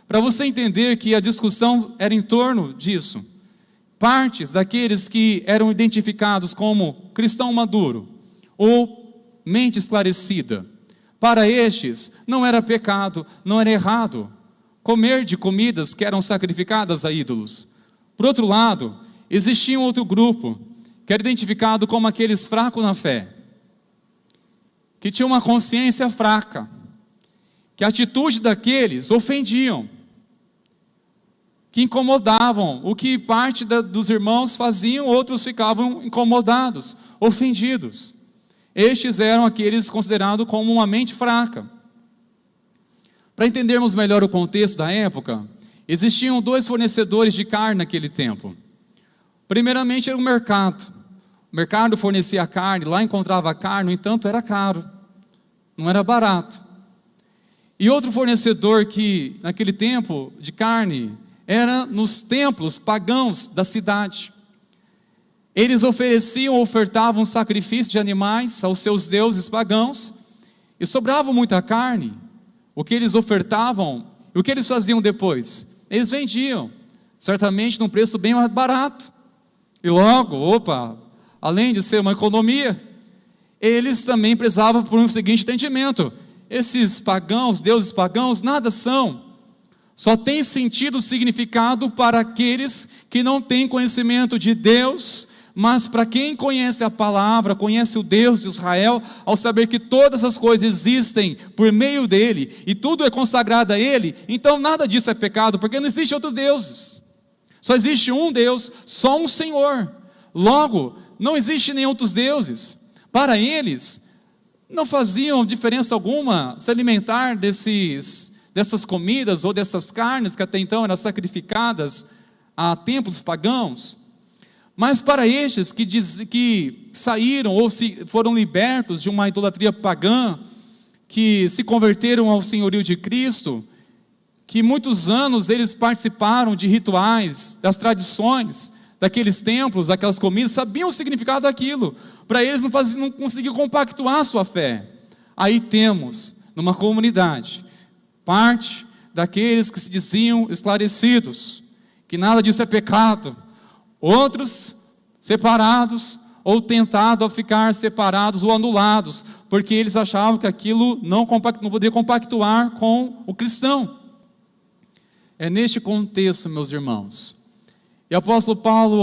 Para você entender que a discussão era em torno disso, partes daqueles que eram identificados como cristão maduro ou mente esclarecida, para estes não era pecado, não era errado comer de comidas que eram sacrificadas a ídolos. Por outro lado, existia um outro grupo que era identificado como aqueles fracos na fé, que tinham uma consciência fraca, que a atitude daqueles ofendiam, que incomodavam. O que parte dos irmãos faziam, outros ficavam incomodados, ofendidos. Estes eram aqueles considerados como uma mente fraca. Para entendermos melhor o contexto da época, existiam 2 fornecedores de carne naquele tempo. Primeiramente era o mercado. O mercado fornecia carne, lá encontrava carne, no entanto era caro, não era barato. E outro fornecedor que naquele tempo de carne era nos templos pagãos da cidade. Eles ofereciam, ofertavam sacrifício de animais aos seus deuses pagãos, e sobrava muita carne. O que eles ofertavam, e o que eles faziam depois? Eles vendiam, certamente num preço bem mais barato. E logo, além de ser uma economia, eles também prezavam por um seguinte entendimento: esses pagãos, deuses pagãos, nada são. Só tem sentido, significado para aqueles que não têm conhecimento de Deus, mas para quem conhece a palavra, conhece o Deus de Israel, ao saber que todas as coisas existem por meio dele, e tudo é consagrado a ele, então nada disso é pecado, porque não existe outros deuses, só existe um Deus, só um Senhor. Logo, não existe nem outros deuses. Para eles, não faziam diferença alguma se alimentar dessas comidas ou dessas carnes que até então eram sacrificadas a templos pagãos. Mas para estes que saíram ou foram libertos de uma idolatria pagã, que se converteram ao senhorio de Cristo, que muitos anos eles participaram de rituais, das tradições daqueles templos, daquelas comidas, sabiam o significado daquilo. Para eles não conseguiam compactuar a sua fé. Aí temos, numa comunidade, parte daqueles que se diziam esclarecidos, que nada disso é pecado. Outros separados, ou tentados a ficar separados ou anulados, porque eles achavam que aquilo não poderia compactuar com o cristão. É neste contexto, meus irmãos. E o apóstolo Paulo,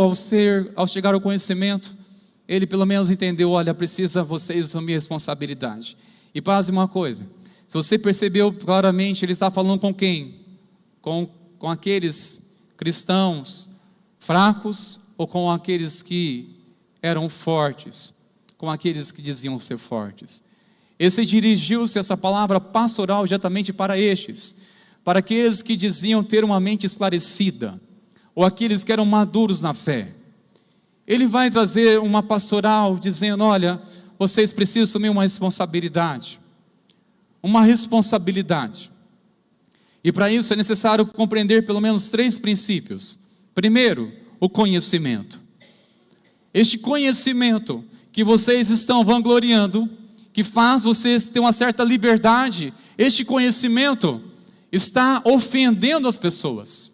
ao chegar ao conhecimento, ele pelo menos entendeu: olha, precisa vocês assumir responsabilidade. E passe uma coisa, se você percebeu claramente, ele está falando com quem? Com aqueles cristãos fracos, ou com aqueles que eram fortes, com aqueles que diziam ser fortes? Esse dirigiu-se, essa palavra pastoral, diretamente para estes, para aqueles que diziam ter uma mente esclarecida, ou aqueles que eram maduros na fé. Ele vai trazer uma pastoral dizendo: olha, vocês precisam assumir uma responsabilidade. E para isso é necessário compreender pelo menos 3 princípios. Primeiro, o conhecimento. Este conhecimento que vocês estão vangloriando, que faz vocês ter uma certa liberdade, este conhecimento está ofendendo as pessoas.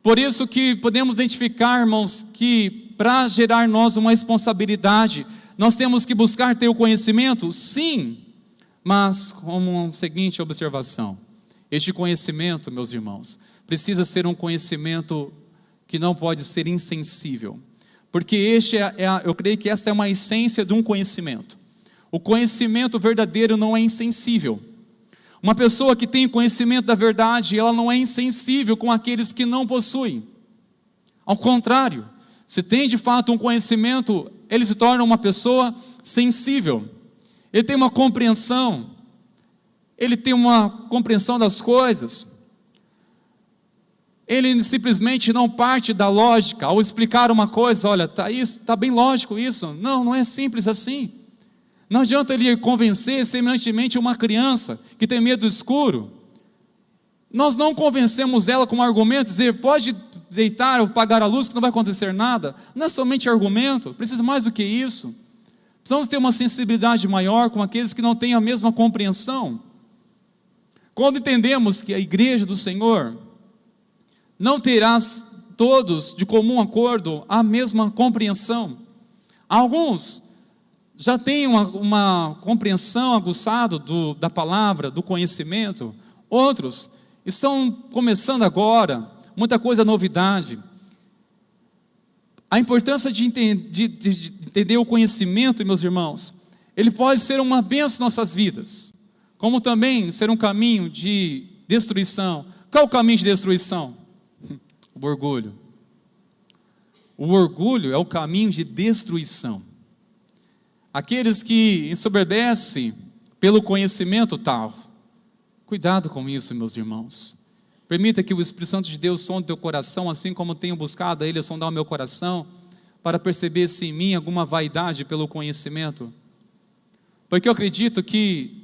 Por isso que podemos identificar, irmãos, que para gerar nós uma responsabilidade, nós temos que buscar ter o conhecimento, sim, mas como uma seguinte observação: este conhecimento, meus irmãos, precisa ser um conhecimento que não pode ser insensível, porque eu creio que esta é uma essência de um conhecimento. O conhecimento verdadeiro não é insensível. Uma pessoa que tem conhecimento da verdade, ela não é insensível com aqueles que não possuem. Ao contrário, se tem de fato um conhecimento, ele se torna uma pessoa sensível. Ele tem uma compreensão, das coisas. Ele simplesmente não parte da lógica. Ao explicar uma coisa: olha, está bem lógico isso. Não é simples assim. Não adianta ele convencer semelhantemente uma criança que tem medo do escuro. Nós não convencemos ela com um argumento, dizer: pode deitar ou apagar a luz que não vai acontecer nada. Não é somente argumento, precisa mais do que isso. Precisamos ter uma sensibilidade maior com aqueles que não têm a mesma compreensão. Quando entendemos que a igreja do Senhor não terá todos de comum acordo a mesma compreensão. Alguns já têm uma compreensão aguçada da palavra, do conhecimento. Outros estão começando agora, muita coisa novidade. A importância de entender o conhecimento, meus irmãos, ele pode ser uma bênção em nossas vidas, como também ser um caminho de destruição. Qual é o caminho de destruição? O orgulho. O orgulho é o caminho de destruição. Aqueles que ensoberbecem pelo conhecimento tal, cuidado com isso, meus irmãos. Permita que o Espírito Santo de Deus sonde teu coração, assim como tenho buscado a Ele sondar o meu coração, para perceber se em mim alguma vaidade pelo conhecimento. Porque eu acredito que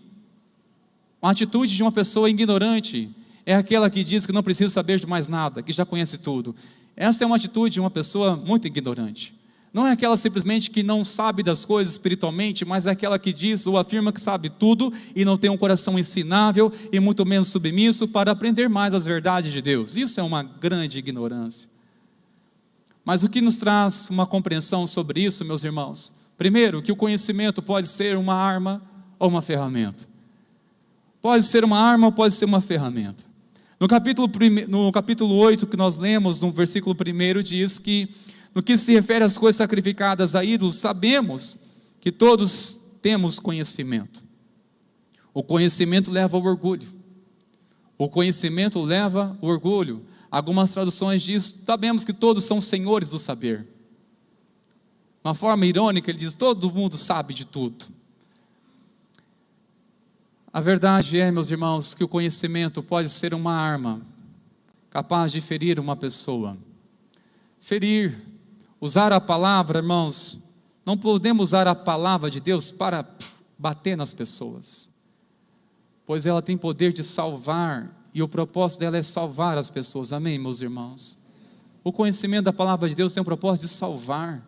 a atitude de uma pessoa ignorante é aquela que diz que não precisa saber de mais nada, que já conhece tudo. Essa é uma atitude de uma pessoa muito ignorante. Não é aquela simplesmente que não sabe das coisas espiritualmente, mas é aquela que diz ou afirma que sabe tudo e não tem um coração ensinável e muito menos submisso para aprender mais as verdades de Deus. Isso é uma grande ignorância. Mas o que nos traz uma compreensão sobre isso, meus irmãos? Primeiro, que o conhecimento pode ser uma arma ou uma ferramenta. Pode ser uma arma ou pode ser uma ferramenta. No capítulo 8 que nós lemos, no versículo 1, diz que no que se refere às coisas sacrificadas a ídolos, sabemos que todos temos conhecimento. O conhecimento leva ao orgulho. O conhecimento leva ao orgulho. Algumas traduções dizem, sabemos que todos são senhores do saber. De uma forma irônica, ele diz, todo mundo sabe de tudo. A verdade é, meus irmãos, que o conhecimento pode ser uma arma capaz de ferir uma pessoa. Ferir, usar a palavra, irmãos, não podemos usar a palavra de Deus para bater nas pessoas, pois ela tem poder de salvar, e o propósito dela é salvar as pessoas, amém, meus irmãos? O conhecimento da palavra de Deus tem o propósito de salvar,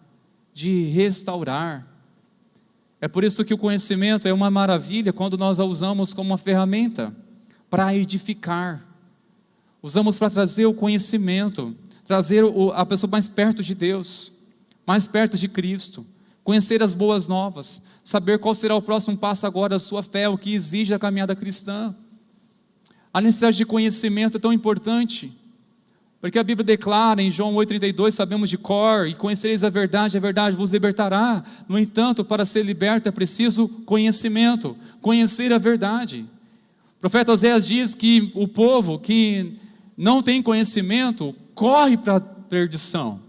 de restaurar. É por isso que o conhecimento é uma maravilha quando nós a usamos como uma ferramenta para edificar. Usamos para trazer o conhecimento, trazer a pessoa mais perto de Deus, mais perto de Cristo, conhecer as boas novas, saber qual será o próximo passo agora da sua fé, o que exige a caminhada cristã. A necessidade de conhecimento é tão importante, porque a Bíblia declara em João 8,32, sabemos de cor, e conhecereis a verdade vos libertará. No entanto, para ser liberto é preciso conhecimento, conhecer a verdade. O profeta Oséias diz que o povo que não tem conhecimento, corre para a perdição.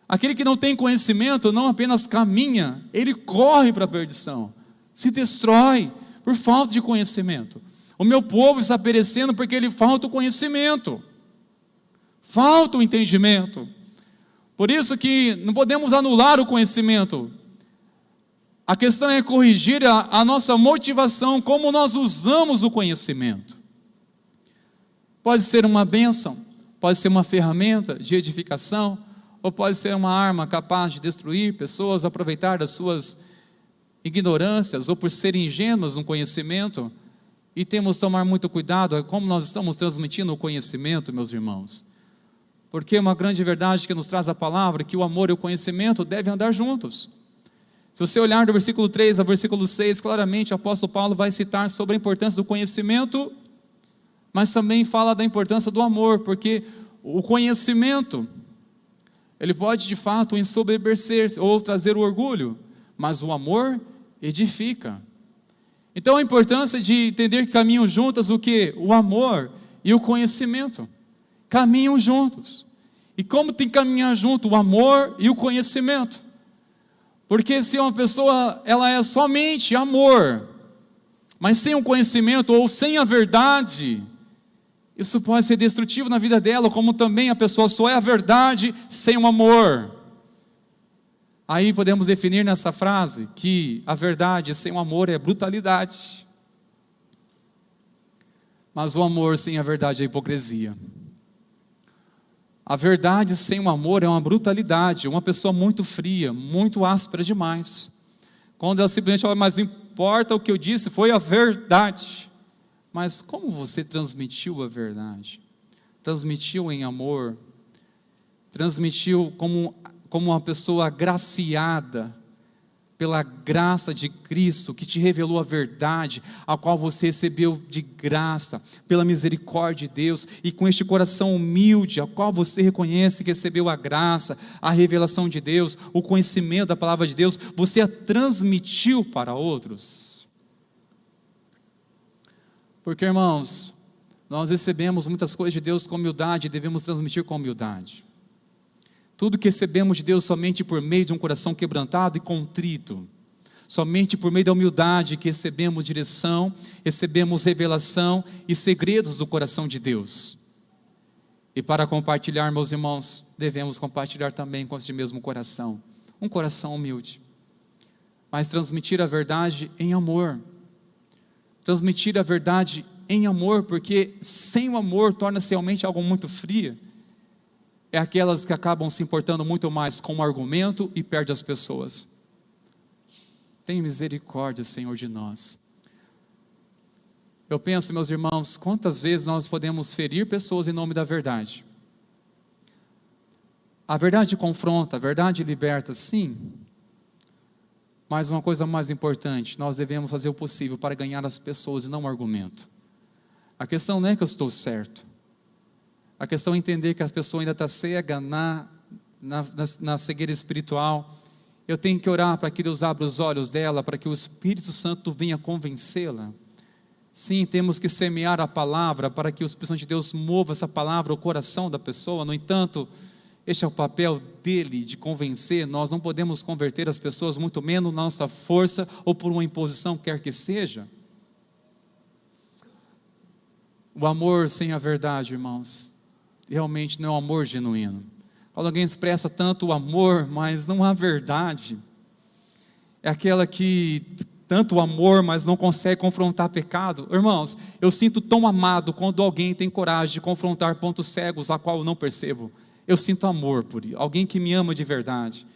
Aquele que não tem conhecimento, não apenas caminha, ele corre para a perdição, se destrói por falta de conhecimento. O meu povo está perecendo porque ele falta o conhecimento. Falta o entendimento. Por isso que não podemos anular o conhecimento. A questão é corrigir a nossa motivação, como nós usamos o conhecimento. Pode ser uma bênção, pode ser uma ferramenta de edificação, ou pode ser uma arma capaz de destruir pessoas, aproveitar das suas ignorâncias, ou por serem ingênuas no conhecimento. E temos que tomar muito cuidado como nós estamos transmitindo o conhecimento, meus irmãos. Porque é uma grande verdade que nos traz a palavra, que o amor e o conhecimento devem andar juntos. Se você olhar do versículo 3 ao versículo 6, claramente o apóstolo Paulo vai citar sobre a importância do conhecimento, mas também fala da importância do amor, porque o conhecimento, ele pode de fato ensoberbecer ou trazer o orgulho, mas o amor edifica. Então a importância de entender que caminham juntas o que? O amor e o conhecimento. Caminham juntos. E como tem que caminhar junto o amor e o conhecimento? Porque se uma pessoa, ela é somente amor, mas sem o conhecimento ou sem a verdade, isso pode ser destrutivo na vida dela, como também a pessoa só é a verdade sem o amor. Aí podemos definir nessa frase que a verdade sem o amor é brutalidade, mas o amor sem a verdade é hipocrisia. A verdade sem o amor é uma brutalidade, uma pessoa muito fria, muito áspera demais. Quando ela simplesmente fala, mas não importa o que eu disse, foi a verdade. Mas como você transmitiu a verdade? Transmitiu em amor, transmitiu como uma pessoa agraciada pela graça de Cristo, que te revelou a verdade, a qual você recebeu de graça, pela misericórdia de Deus, e com este coração humilde, a qual você reconhece que recebeu a graça, a revelação de Deus, o conhecimento da palavra de Deus, você a transmitiu para outros. Porque, irmãos, nós recebemos muitas coisas de Deus com humildade e devemos transmitir com humildade. Tudo que recebemos de Deus somente por meio de um coração quebrantado e contrito. Somente por meio da humildade que recebemos direção, recebemos revelação e segredos do coração de Deus. E para compartilhar, meus irmãos, devemos compartilhar também com este mesmo coração. Um coração humilde. Mas transmitir a verdade em amor. Transmitir a verdade em amor, porque sem o amor torna-se realmente algo muito frio. É aquelas que acabam se importando muito mais com o argumento e perde as pessoas. Tenha misericórdia, Senhor, de nós. Eu penso, meus irmãos, quantas vezes nós podemos ferir pessoas em nome da verdade? A verdade confronta, a verdade liberta, sim. Mas uma coisa mais importante, nós devemos fazer o possível para ganhar as pessoas e não o argumento. A questão não é que eu estou certo. A questão é entender que a pessoa ainda está cega na cegueira espiritual. Eu tenho que orar para que Deus abra os olhos dela, para que o Espírito Santo venha convencê-la. Sim, temos que semear a palavra, para que o Espírito Santo de Deus mova essa palavra ao coração da pessoa. No entanto, este é o papel dele, de convencer. Nós não podemos converter as pessoas, muito menos na nossa força, ou por uma imposição, quer que seja. O amor sem a verdade, irmãos, realmente não é um amor genuíno. Quando alguém expressa tanto o amor, mas não há verdade, é aquela que tanto o amor, mas não consegue confrontar pecado. Irmãos, eu sinto tão amado quando alguém tem coragem de confrontar pontos cegos a qual eu não percebo. Eu sinto amor por isso. Alguém que me ama de verdade.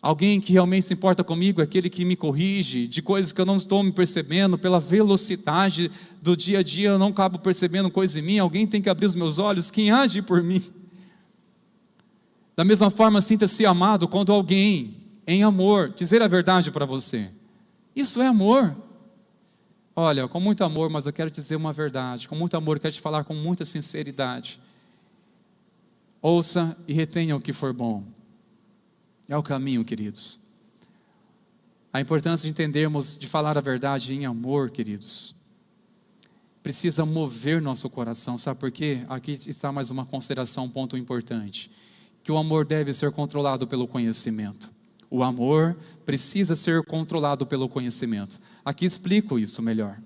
Alguém que realmente se importa comigo, aquele que me corrige de coisas que eu não estou me percebendo, pela velocidade do dia a dia eu não acabo percebendo coisas em mim. Alguém tem que abrir os meus olhos, quem age por mim. Da mesma forma, sinta-se amado quando alguém, em amor, dizer a verdade para você. Isso é amor. Olha, com muito amor, mas eu quero dizer uma verdade. Com muito amor, eu quero te falar com muita sinceridade. Ouça e retenha o que for bom. É o caminho, queridos. A importância de entendermos, de falar a verdade em amor, queridos, precisa mover nosso coração. Sabe por quê? Aqui está mais uma consideração, um ponto importante. Que o amor deve ser controlado pelo conhecimento. O amor precisa ser controlado pelo conhecimento. Aqui explico isso melhor.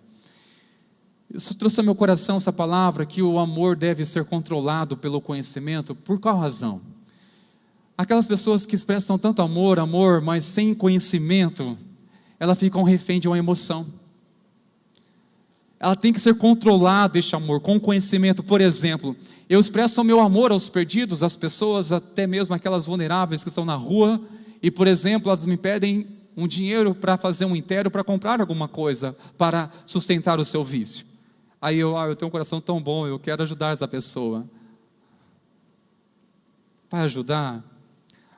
Isso trouxe ao meu coração essa palavra, que o amor deve ser controlado pelo conhecimento. Por qual razão? Aquelas pessoas que expressam tanto amor, mas sem conhecimento, elas ficam refém de uma emoção. Ela tem que ser controlada, este amor, com conhecimento. Por exemplo, eu expresso o meu amor aos perdidos, às pessoas, até mesmo aquelas vulneráveis que estão na rua, e, por exemplo, elas me pedem um dinheiro para fazer um intero, para comprar alguma coisa, para sustentar o seu vício. Aí eu tenho um coração tão bom, eu quero ajudar essa pessoa. Para ajudar,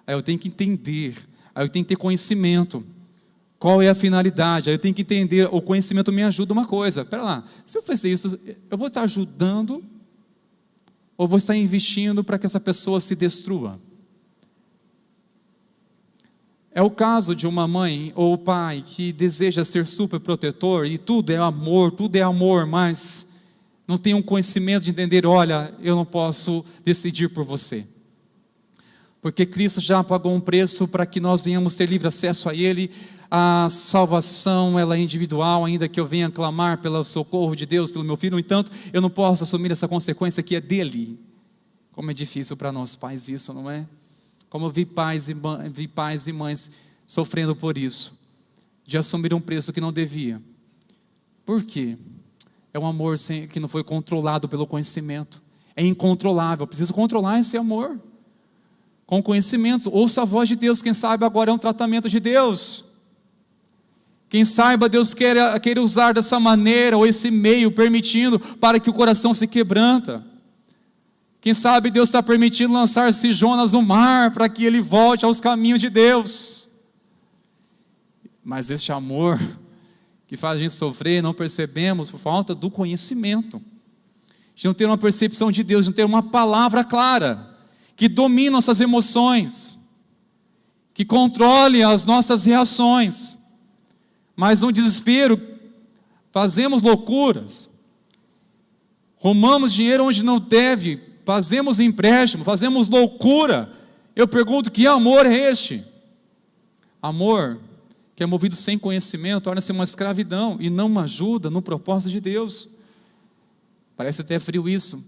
aí eu tenho que entender, aí eu tenho que ter conhecimento. Qual é a finalidade? Aí eu tenho que entender, o conhecimento me ajuda uma coisa. Espera lá, se eu fazer isso, eu vou estar ajudando ou vou estar investindo para que essa pessoa se destrua? É o caso de uma mãe ou pai que deseja ser super protetor e tudo é amor, mas não tem um conhecimento de entender, olha, eu não posso decidir por você. Porque Cristo já pagou um preço para que nós venhamos ter livre acesso a Ele. A salvação, ela é individual, ainda que eu venha clamar pelo socorro de Deus, pelo meu filho. No entanto, eu não posso assumir essa consequência que é dele. Como é difícil para nós pais isso, não é? Como eu vi pais e mães sofrendo por isso, de assumir um preço que não devia. Por quê? É um amor que não foi controlado pelo conhecimento. É incontrolável, eu preciso controlar esse amor. Com conhecimento, ouça a voz de Deus, quem sabe agora é um tratamento de Deus. Quem saiba, Deus quer usar dessa maneira, ou esse meio, permitindo para que o coração se quebranta. Quem sabe Deus está permitindo lançar-se Jonas no mar, para que ele volte aos caminhos de Deus. Mas este amor que faz a gente sofrer, não percebemos por falta do conhecimento, de não ter uma percepção de Deus, de não ter uma palavra clara, que domine nossas emoções, que controle as nossas reações. Mas no desespero, fazemos loucuras, roubamos dinheiro onde não deve, fazemos empréstimo, fazemos loucura. Eu pergunto, que amor é este? Amor que é movido sem conhecimento, torna-se uma escravidão, e não uma ajuda no propósito de Deus. Parece até frio isso,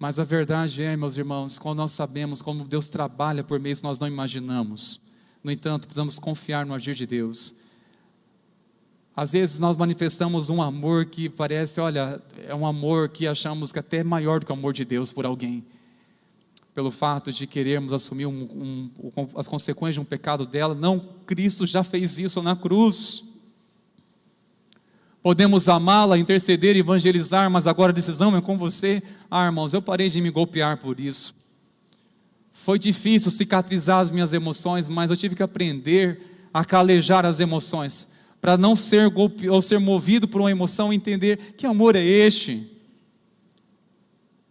mas a verdade é, meus irmãos, quando nós sabemos como Deus trabalha por meios que nós não imaginamos, no entanto, precisamos confiar no agir de Deus. Às vezes nós manifestamos um amor que parece, olha, é um amor que achamos que até é maior do que o amor de Deus por alguém, pelo fato de querermos assumir as consequências de um pecado dela. Não, Cristo já fez isso na cruz. Podemos amá-la, interceder, evangelizar, mas agora a decisão é com você. Irmãos, eu parei de me golpear por isso. Foi difícil cicatrizar as minhas emoções, mas eu tive que aprender a calejar as emoções, para não ser ou ser movido por uma emoção e entender que amor é este.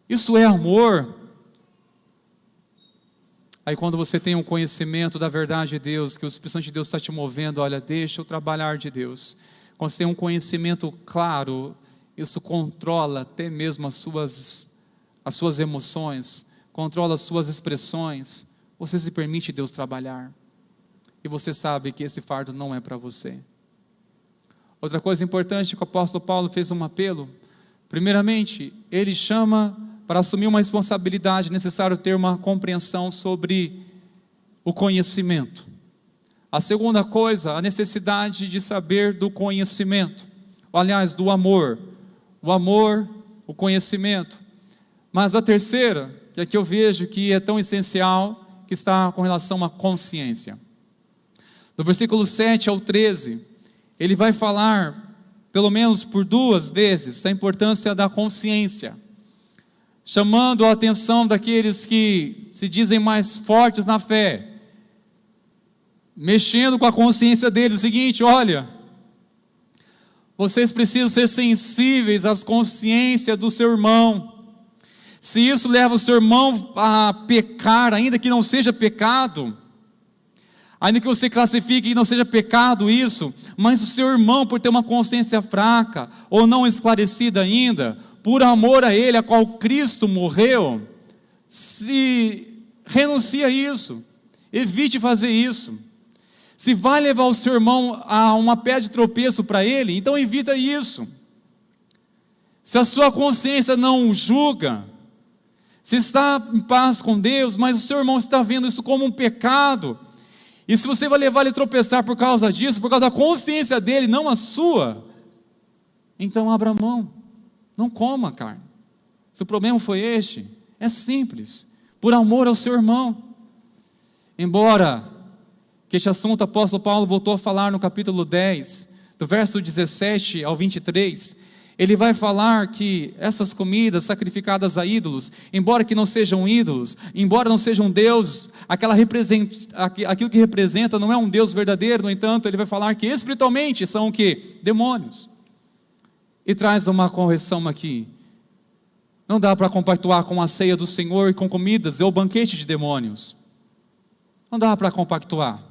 Isso é amor. Aí quando você tem um conhecimento da verdade de Deus, que o Espírito Santo de Deus está te movendo, olha, deixa o trabalhar de Deus. Quando você tem um conhecimento claro, isso controla até mesmo as suas emoções, controla as suas expressões. Você se permite Deus trabalhar, e você sabe que esse fardo não é para você. Outra coisa importante que o apóstolo Paulo fez um apelo. Primeiramente, ele chama para assumir uma responsabilidade, necessário ter uma compreensão sobre o conhecimento. A segunda coisa, a necessidade de saber do conhecimento, aliás, do amor. O amor, o conhecimento. Mas a terceira, que aqui eu vejo que é tão essencial, que está com relação à consciência. Do versículo 7 ao 13, ele vai falar, pelo menos por 2 vezes, da importância da consciência, chamando a atenção daqueles que se dizem mais fortes na fé, mexendo com a consciência deles, o seguinte: olha, vocês precisam ser sensíveis às consciências do seu irmão. Se isso leva o seu irmão a pecar, ainda que não seja pecado, ainda que você classifique que não seja pecado isso, mas o seu irmão, por ter uma consciência fraca, ou não esclarecida ainda, por amor a ele, a qual Cristo morreu, se renuncia a isso, evite fazer isso. Se vai levar o seu irmão a uma pedra de tropeço para ele, então evita isso. Se a sua consciência não o julga, se está em paz com Deus, mas o seu irmão está vendo isso como um pecado, e se você vai levar ele a tropeçar por causa disso, por causa da consciência dele, não a sua, então abra mão, não coma carne. Se o problema foi este, é simples, por amor ao seu irmão. Embora que este assunto o apóstolo Paulo voltou a falar no capítulo 10, do verso 17 ao 23, ele vai falar que essas comidas sacrificadas a ídolos, embora que não sejam ídolos, embora não sejam deuses, aquilo que representa não é um Deus verdadeiro, no entanto, ele vai falar que espiritualmente são o quê? Demônios. E traz uma correção aqui. Não dá para compactuar com a ceia do Senhor e com comidas, é o banquete de demônios. Não dá para compactuar.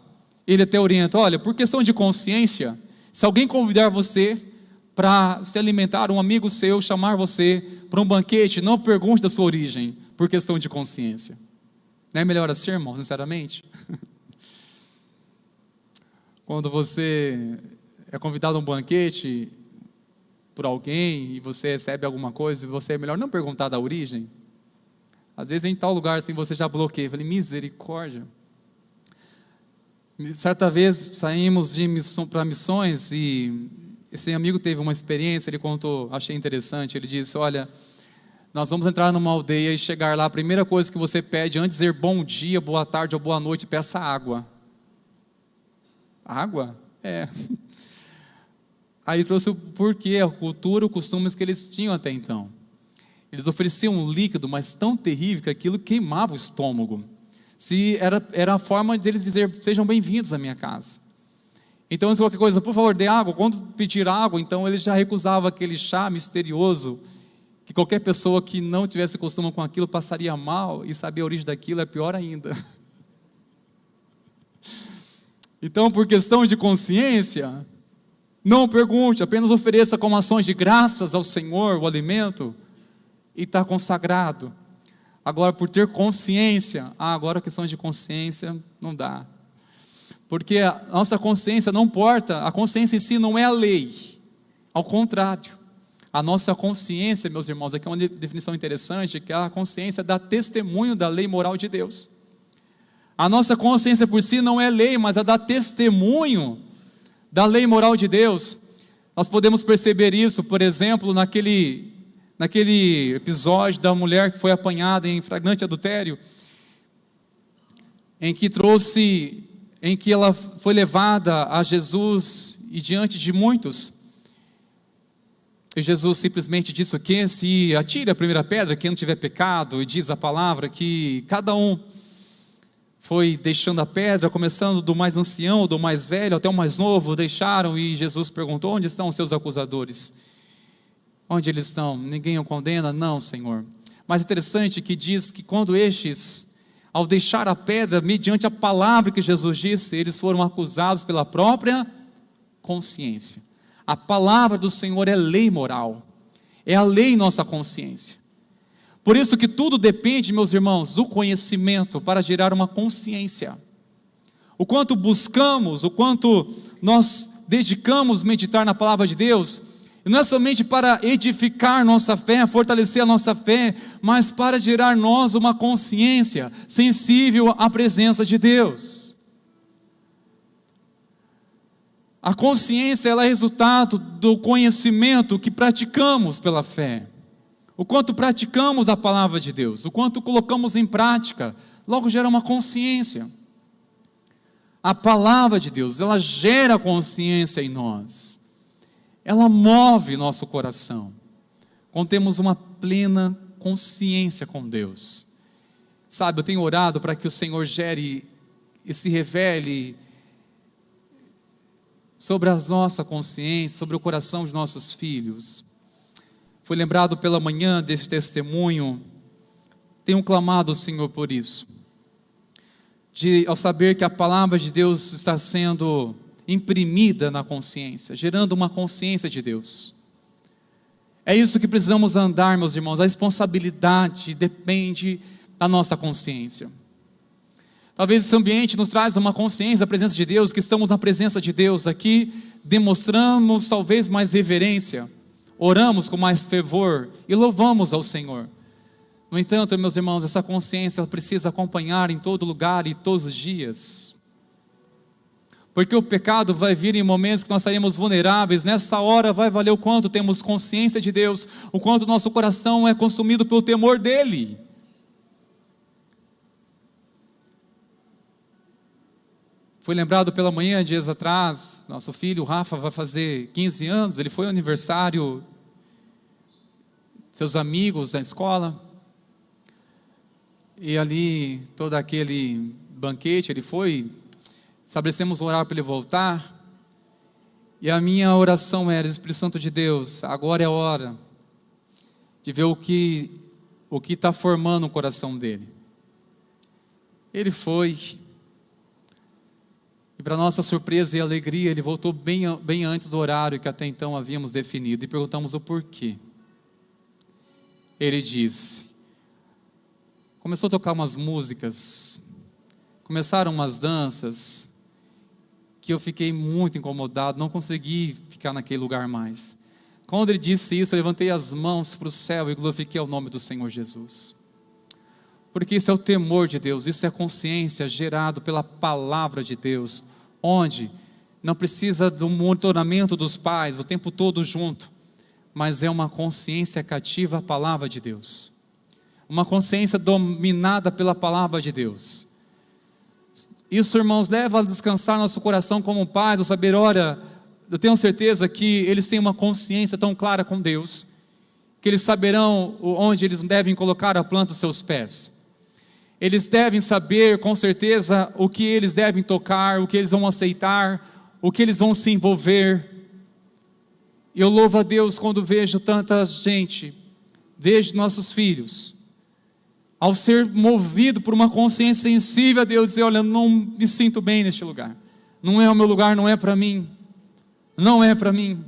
Ele até orienta, olha, por questão de consciência, se alguém convidar você para se alimentar, um amigo seu chamar você para um banquete, não pergunte da sua origem, por questão de consciência. Não é melhor assim, irmão, sinceramente? Quando você é convidado a um banquete por alguém e você recebe alguma coisa, você é melhor não perguntar da origem. Às vezes em tal lugar assim você já bloqueia. Eu falei, misericórdia. Certa vez saímos para missões e esse amigo teve uma experiência, ele contou, achei interessante, ele disse, olha, nós vamos entrar numa aldeia e chegar lá, a primeira coisa que você pede, antes de dizer bom dia, boa tarde ou boa noite, peça água. Água? É. Aí trouxe o porquê, a cultura, os costumes que eles tinham até então. Eles ofereciam um líquido, mas tão terrível que aquilo queimava o estômago. Era a forma deles dizer, sejam bem-vindos à minha casa. Então, se qualquer coisa, por favor, dê água. Quando pedir água, então ele já recusava aquele chá misterioso, que qualquer pessoa que não tivesse costume com aquilo passaria mal, e saber a origem daquilo é pior ainda. Então, por questão de consciência, não pergunte, apenas ofereça como ações de graças ao Senhor o alimento, e está consagrado. Agora, por ter consciência, agora a questão de consciência não dá. Porque a nossa consciência não importa, a consciência em si não é a lei. Ao contrário, a nossa consciência, meus irmãos, aqui é uma definição interessante, que a consciência dá testemunho da lei moral de Deus. A nossa consciência por si não é lei, mas ela dá testemunho da lei moral de Deus. Nós podemos perceber isso, por exemplo, naquele episódio da mulher que foi apanhada em flagrante adultério, em que ela foi levada a Jesus e diante de muitos, e Jesus simplesmente disse o quê? Se atire a primeira pedra quem não tiver pecado, e diz a palavra que cada um foi deixando a pedra, começando do mais ancião, do mais velho até o mais novo, deixaram, e Jesus perguntou, onde estão os seus acusadores? Onde eles estão? Ninguém o condena? Não, Senhor. Mas é interessante que diz que quando estes, ao deixar a pedra, mediante a palavra que Jesus disse, eles foram acusados pela própria consciência. A palavra do Senhor é lei moral, é a lei em nossa consciência. Por isso que tudo depende, meus irmãos, do conhecimento para gerar uma consciência. O quanto buscamos, o quanto nós dedicamos meditar na palavra de Deus, e não é somente para edificar nossa fé, fortalecer a nossa fé, mas para gerar em nós uma consciência sensível à presença de Deus. A consciência, ela é resultado do conhecimento que praticamos pela fé. O quanto praticamos a palavra de Deus, o quanto colocamos em prática, logo gera uma consciência. A palavra de Deus, ela gera consciência em nós. Ela move nosso coração. Quando temos uma plena consciência com Deus. Sabe, eu tenho orado para que o Senhor gere e se revele sobre a nossa consciência, sobre o coração de nossos filhos. Fui lembrado pela manhã desse testemunho, tenho clamado ao Senhor por isso, ao saber que a palavra de Deus está sendo imprimida na consciência, gerando uma consciência de Deus. É isso que precisamos andar, meus irmãos, a responsabilidade depende da nossa consciência. Talvez esse ambiente nos traz uma consciência da presença de Deus, que estamos na presença de Deus aqui, demonstramos talvez mais reverência, oramos com mais fervor e louvamos ao Senhor. No entanto, meus irmãos, essa consciência precisa acompanhar em todo lugar e todos os dias. Porque o pecado vai vir em momentos que nós estaremos vulneráveis. Nessa hora vai valer o quanto temos consciência de Deus, o quanto nosso coração é consumido pelo temor dEle. Fui lembrado pela manhã, dias atrás, nosso filho, o Rafa, vai fazer 15 anos, ele foi ao aniversário, seus amigos da escola, e ali, todo aquele banquete, ele foi, estabelecemos um horário para ele voltar, e a minha oração era, Espírito Santo de Deus, agora é a hora de ver o que está formando o coração dele. Ele foi, e para nossa surpresa e alegria, ele voltou bem antes do horário que até então havíamos definido, e perguntamos o porquê. Ele disse, começou a tocar umas músicas, começaram umas danças, que eu fiquei muito incomodado, não consegui ficar naquele lugar mais. Quando ele disse isso, eu levantei as mãos para o céu e glorifiquei o nome do Senhor Jesus. Porque isso é o temor de Deus, isso é a consciência gerado pela palavra de Deus, onde não precisa do monitoramento dos pais o tempo todo junto, mas é uma consciência cativa à palavra de Deus, uma consciência dominada pela palavra de Deus. Isso, irmãos, leva a descansar nosso coração como pais, ao saber, olha, eu tenho certeza que eles têm uma consciência tão clara com Deus, que eles saberão onde eles devem colocar a planta dos seus pés. Eles devem saber com certeza o que eles devem tocar, o que eles vão aceitar, o que eles vão se envolver. E eu louvo a Deus quando vejo tanta gente, desde nossos filhos, ao ser movido por uma consciência sensível a Deus, dizer, olha, não me sinto bem neste lugar, não é o meu lugar, não é para mim, não é para mim.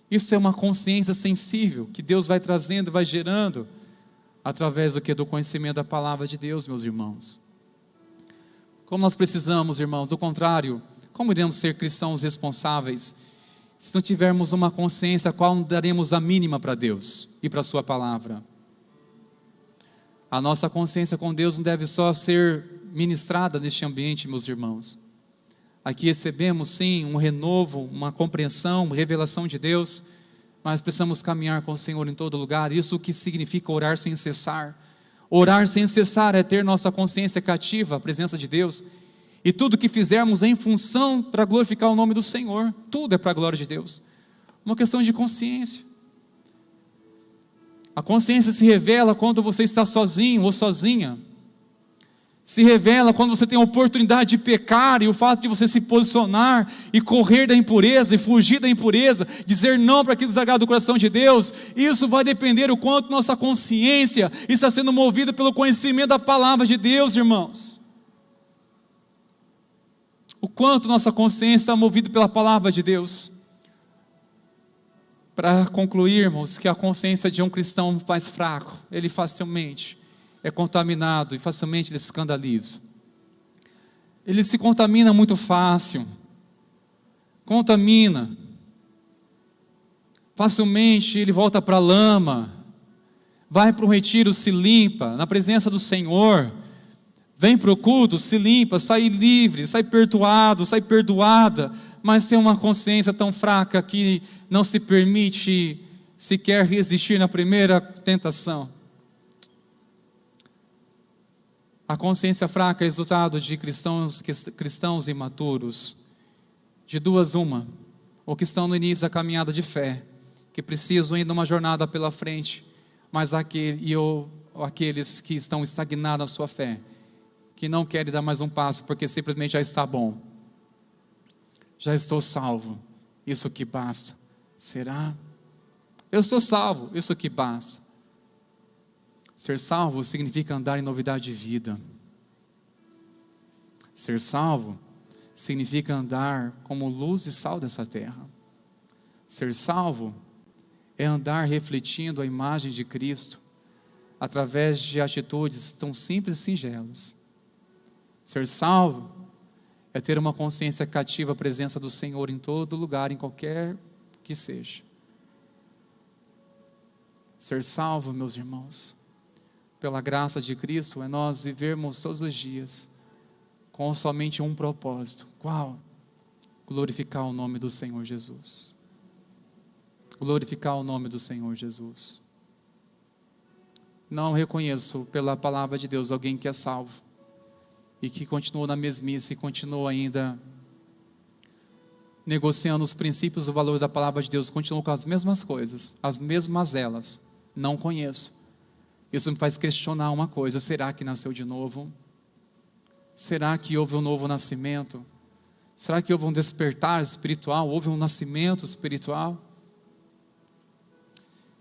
Isso é uma consciência sensível, que Deus vai trazendo, vai gerando, através do que? Do conhecimento da palavra de Deus, meus irmãos. Como nós precisamos, irmãos, do contrário, como iremos ser cristãos responsáveis, se não tivermos uma consciência a qual daremos a mínima para Deus e para a sua palavra? A nossa consciência com Deus não deve só ser ministrada neste ambiente, meus irmãos. Aqui recebemos sim um renovo, uma compreensão, uma revelação de Deus, mas precisamos caminhar com o Senhor em todo lugar. Isso que significa orar sem cessar. Orar sem cessar é ter nossa consciência cativa à presença de Deus, e tudo que fizermos é em função para glorificar o nome do Senhor. Tudo é para a glória de Deus. Uma questão de consciência. A consciência se revela quando você está sozinho ou sozinha. Se revela quando você tem a oportunidade de pecar, e o fato de você se posicionar e correr da impureza e fugir da impureza, dizer não para aquilo que desagrada do coração de Deus. Isso vai depender do quanto nossa consciência está sendo movida pelo conhecimento da palavra de Deus, irmãos. O quanto nossa consciência está movida pela palavra de Deus. Para concluirmos que a consciência de um cristão mais fraco, ele facilmente é contaminado e facilmente ele se escandaliza. Ele se contamina muito fácil. Contamina. Facilmente ele volta para a lama. Vai para um retiro, se limpa na presença do Senhor. Vem para o culto, se limpa, sai livre, sai perdoado, sai perdoada, mas tem uma consciência tão fraca que não se permite sequer resistir na primeira tentação. A consciência fraca é resultado de cristãos imaturos, de duas uma, ou que estão no início da caminhada de fé, que precisam ir numa jornada pela frente, mas aqueles que estão estagnados na sua fé, que não querem dar mais um passo, porque simplesmente já está bom, já estou salvo, isso que basta. Será? Eu estou salvo, isso que basta. Ser salvo significa andar em novidade de vida. Ser salvo significa andar como luz e sal dessa terra. Ser salvo é andar refletindo a imagem de Cristo, através de atitudes tão simples e singelas. Ser salvo é ter uma consciência cativa à presença do Senhor em todo lugar, em qualquer que seja. Ser salvo, meus irmãos, pela graça de Cristo, é nós vivermos todos os dias com somente um propósito. Qual? Glorificar o nome do Senhor Jesus. Glorificar o nome do Senhor Jesus. Não reconheço pela palavra de Deus alguém que é salvo e que continua na mesmice, e continua ainda negociando os princípios e valores da palavra de Deus, continua com as mesmas coisas, as mesmas elas. Não conheço. Isso me faz questionar uma coisa: será que nasceu de novo? Será que houve um novo nascimento? Será que houve um despertar espiritual? Houve um nascimento espiritual?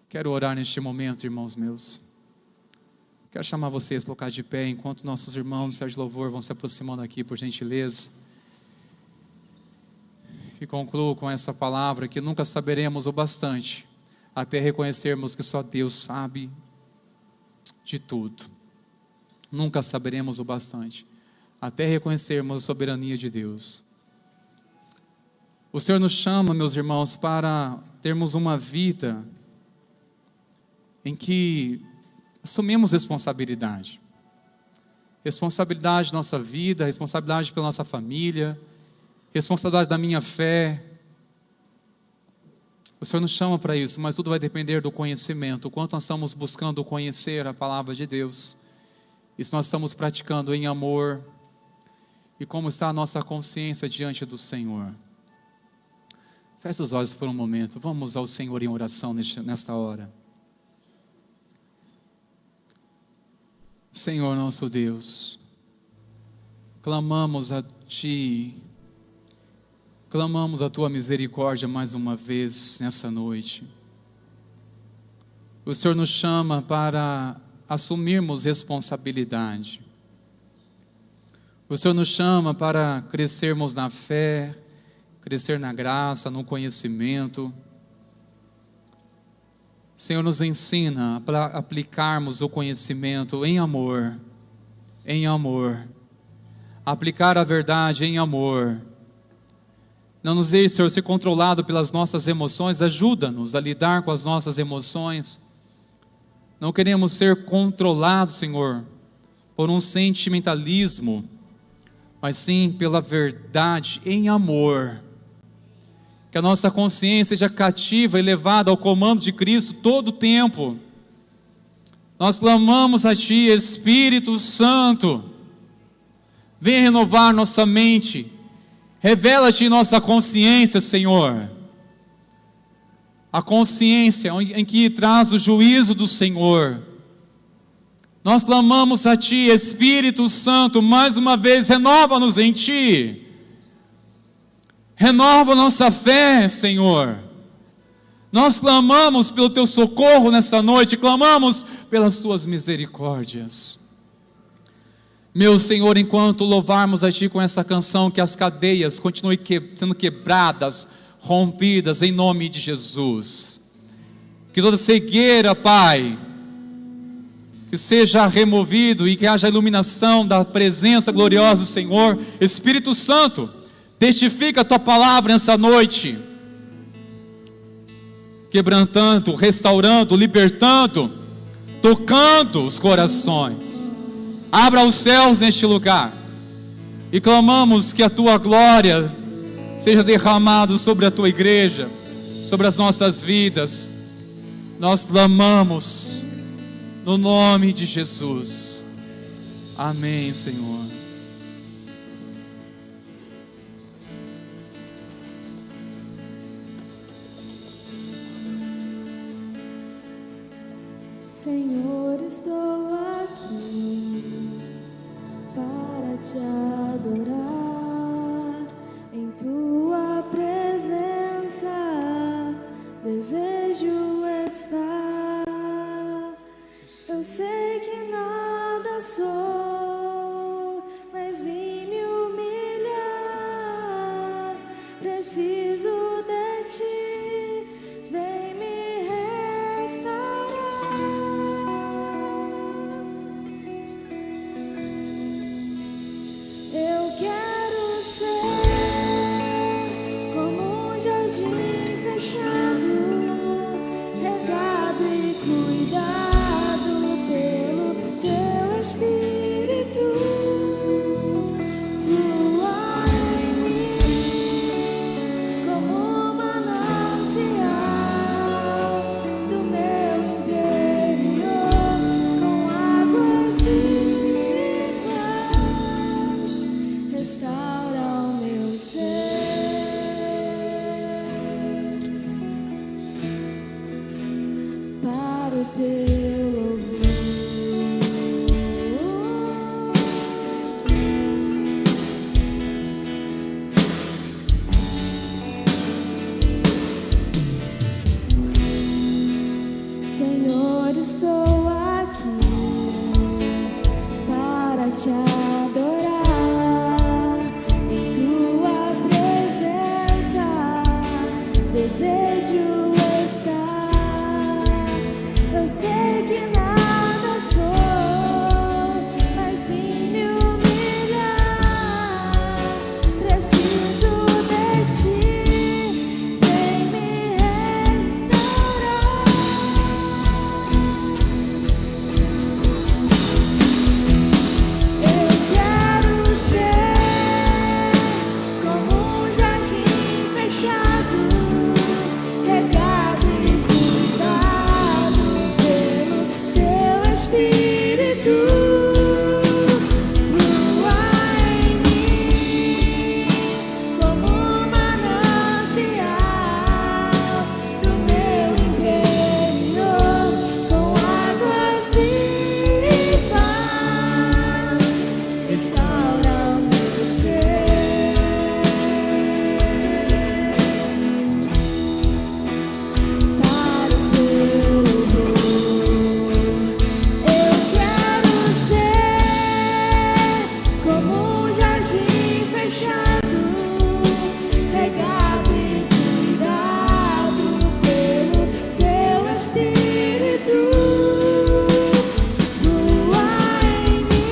Quero orar neste momento, irmãos meus. Quero chamar vocês a colocar de pé, enquanto nossos irmãos do Sérgio Louvor vão se aproximando aqui, por gentileza. E concluo com essa palavra, que nunca saberemos o bastante, até reconhecermos que só Deus sabe de tudo. Nunca saberemos o bastante, até reconhecermos a soberania de Deus. O Senhor nos chama, meus irmãos, para termos uma vida em que assumimos responsabilidade. Responsabilidade da nossa vida, responsabilidade pela nossa família, responsabilidade da minha fé. O Senhor nos chama para isso, mas tudo vai depender do conhecimento, o quanto nós estamos buscando conhecer a palavra de Deus, e se nós estamos praticando em amor, e como está a nossa consciência diante do Senhor. Feche os olhos por um momento, vamos ao Senhor em oração nesta hora. Senhor nosso Deus, clamamos a Ti, clamamos a Tua misericórdia mais uma vez nessa noite. O Senhor nos chama para assumirmos responsabilidade. O Senhor nos chama para crescermos na fé, crescer na graça, no conhecimento. O Senhor nos ensina para aplicarmos o conhecimento em amor, aplicar a verdade em amor. Não nos deixe, Senhor, ser controlado pelas nossas emoções, ajuda-nos a lidar com as nossas emoções. Não queremos ser controlados, Senhor, por um sentimentalismo, mas sim pela verdade em amor. Que a nossa consciência seja cativa e levada ao comando de Cristo todo o tempo. Nós clamamos a Ti, Espírito Santo, venha renovar nossa mente, revela-te nossa consciência, Senhor. A consciência em que traz o juízo do Senhor. Nós clamamos a Ti, Espírito Santo, mais uma vez, renova-nos em Ti. Renova nossa fé, Senhor. Nós clamamos pelo Teu socorro nessa noite, clamamos pelas Tuas misericórdias. Meu Senhor, enquanto louvarmos a Ti com essa canção, que as cadeias continuem sendo quebradas, rompidas em nome de Jesus. Que toda cegueira, Pai, que seja removido e que haja iluminação da presença gloriosa do Senhor. Espírito Santo, testifica a Tua palavra nessa noite, quebrantando, restaurando, libertando, tocando os corações. Abra os céus neste lugar e clamamos que a Tua glória seja derramada sobre a Tua igreja, sobre as nossas vidas. Nós clamamos no nome de Jesus. Amém, Senhor. Senhor, estou aqui para Te adorar. Em Tua presença desejo estar. Eu sei que nada sou, mas vim me humilhar. Preciso de Ti, vem me restaurar. Eu quero ser como um jardim fechado, regado e cuidado pelo Teu Espírito. Flua em mim como um manancial do meu interior, com águas vivas. Restaura o meu ser para o Teu louvor. Senhor, estou aqui para Te adorar. Em Tua presença desejo estar. Eu sei que nada sou, mas vim me humilhar. Preciso de Ti, vem me restaurar. Eu restaura o meu ser. Para o teu louvor, eu quero ser como um jardim fechado, regado e cuidado pelo teu Espírito. Flua em mim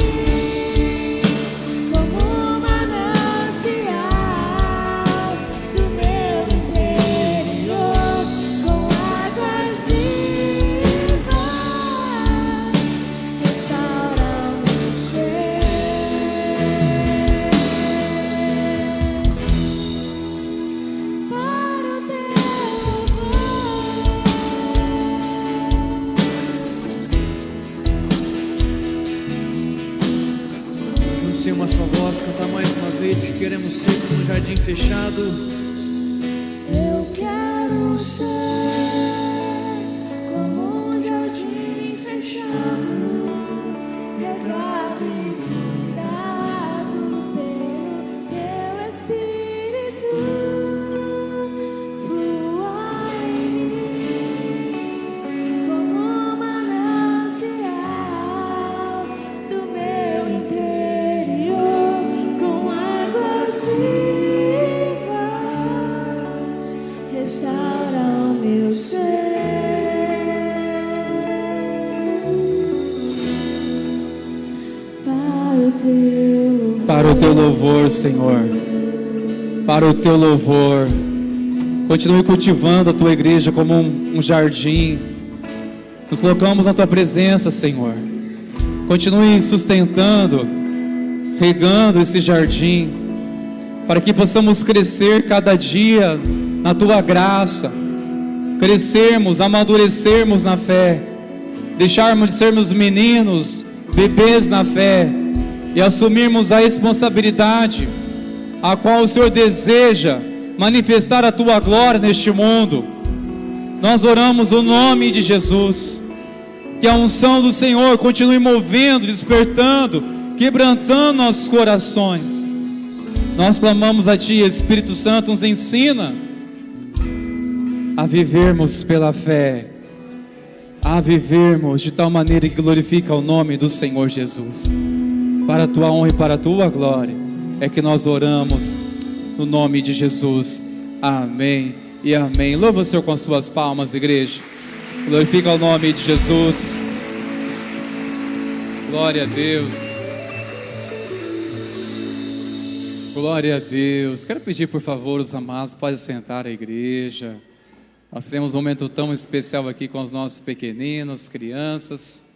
como um manancial do meu interior, com águas vivas, restaura o meu ser. Para o teu Vamos ser uma só voz, cantar mais uma vez que queremos ser como um jardim fechado. Eu quero ser como um jardim fechado, regado e cuidado pelo teu Espírito. Flua em mim como um manancial do meu interior, com águas vivas, restaura o meu ser. Para o teu louvor, Senhor. Para o teu louvor. Continue cultivando a tua igreja como um jardim. Nos colocamos na tua presença, Senhor. Continue sustentando, regando esse jardim, para que possamos crescer cada dia na tua graça, crescermos, amadurecermos na fé, deixarmos de sermos meninos, bebês na fé, e assumirmos a responsabilidade a qual o Senhor deseja manifestar a tua glória neste mundo. Nós oramos no nome de Jesus, que a unção do Senhor continue movendo, despertando, quebrantando nossos corações. Nós clamamos a Ti, Espírito Santo, nos ensina a vivermos pela fé, a vivermos de tal maneira que glorifica o nome do Senhor Jesus. Para a Tua honra e para a Tua glória é que nós oramos no nome de Jesus. Amém e amém. Louva o Senhor com as suas palmas, igreja. Glorifica o nome de Jesus. Glória a Deus. Glória a Deus. Quero pedir, por favor, os amados, podem sentar a igreja. Nós teremos um momento tão especial aqui com os nossos pequeninos, crianças.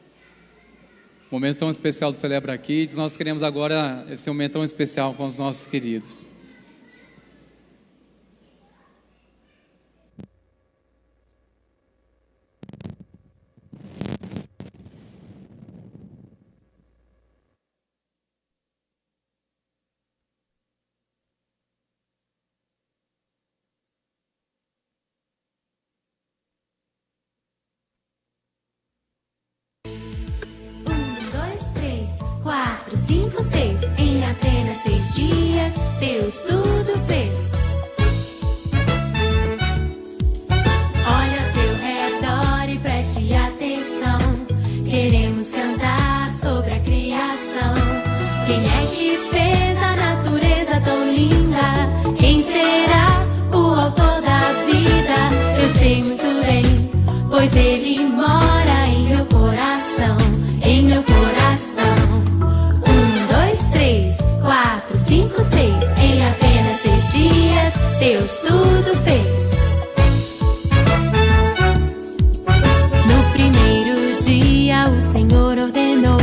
Momento tão especial do Celebra Kids. Nós queremos agora esse momento tão especial com os nossos queridos. Quatro, cinco, seis. Em apenas 6 dias, Deus tudo fez. Olha ao seu redor e preste atenção. Queremos cantar sobre a criação. Quem é que fez a natureza tão linda? Quem será o autor da vida? Eu sei muito bem, pois Ele mora em meu coração. Em meu coração. 4, 5, 6. Em apenas 6 dias, Deus tudo fez. No primeiro dia, o Senhor ordenou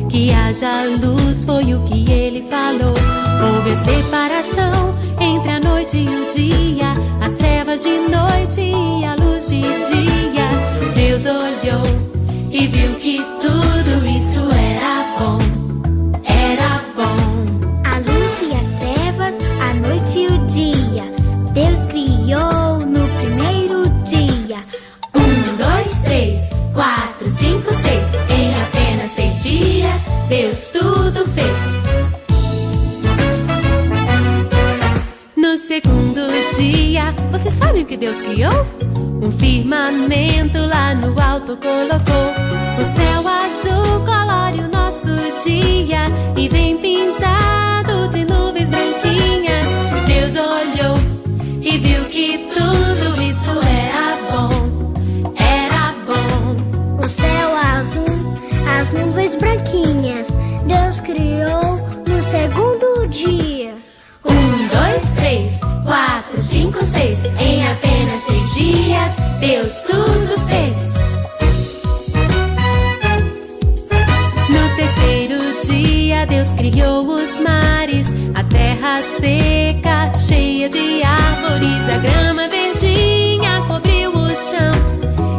que haja luz, foi o que Ele falou. Houve a separação entre a noite e o dia, as trevas de noite e a luz de dia. Deus olhou e viu que tudo isso era bom. Era bom. Deus criou no primeiro dia. 1, 2, 3, 4, 5, 6. Em apenas 6 dias, Deus tudo fez. dia. Você sabe o que Deus criou? Um firmamento lá no alto colocou. O céu azul colore o nosso dia e vem pintado de nuvens branquinhas. Deus olhou e viu que tudo isso era bom. Era bom. O céu azul, as nuvens branquinhas, Deus criou no segundo dia. 1, 2, 3, 4, 5, 6. Em apenas 6 dias, Deus tudo fez. No terceiro dia, Deus criou os mares, a terra seca, cheia de árvores, a grama verdinha cobriu o chão,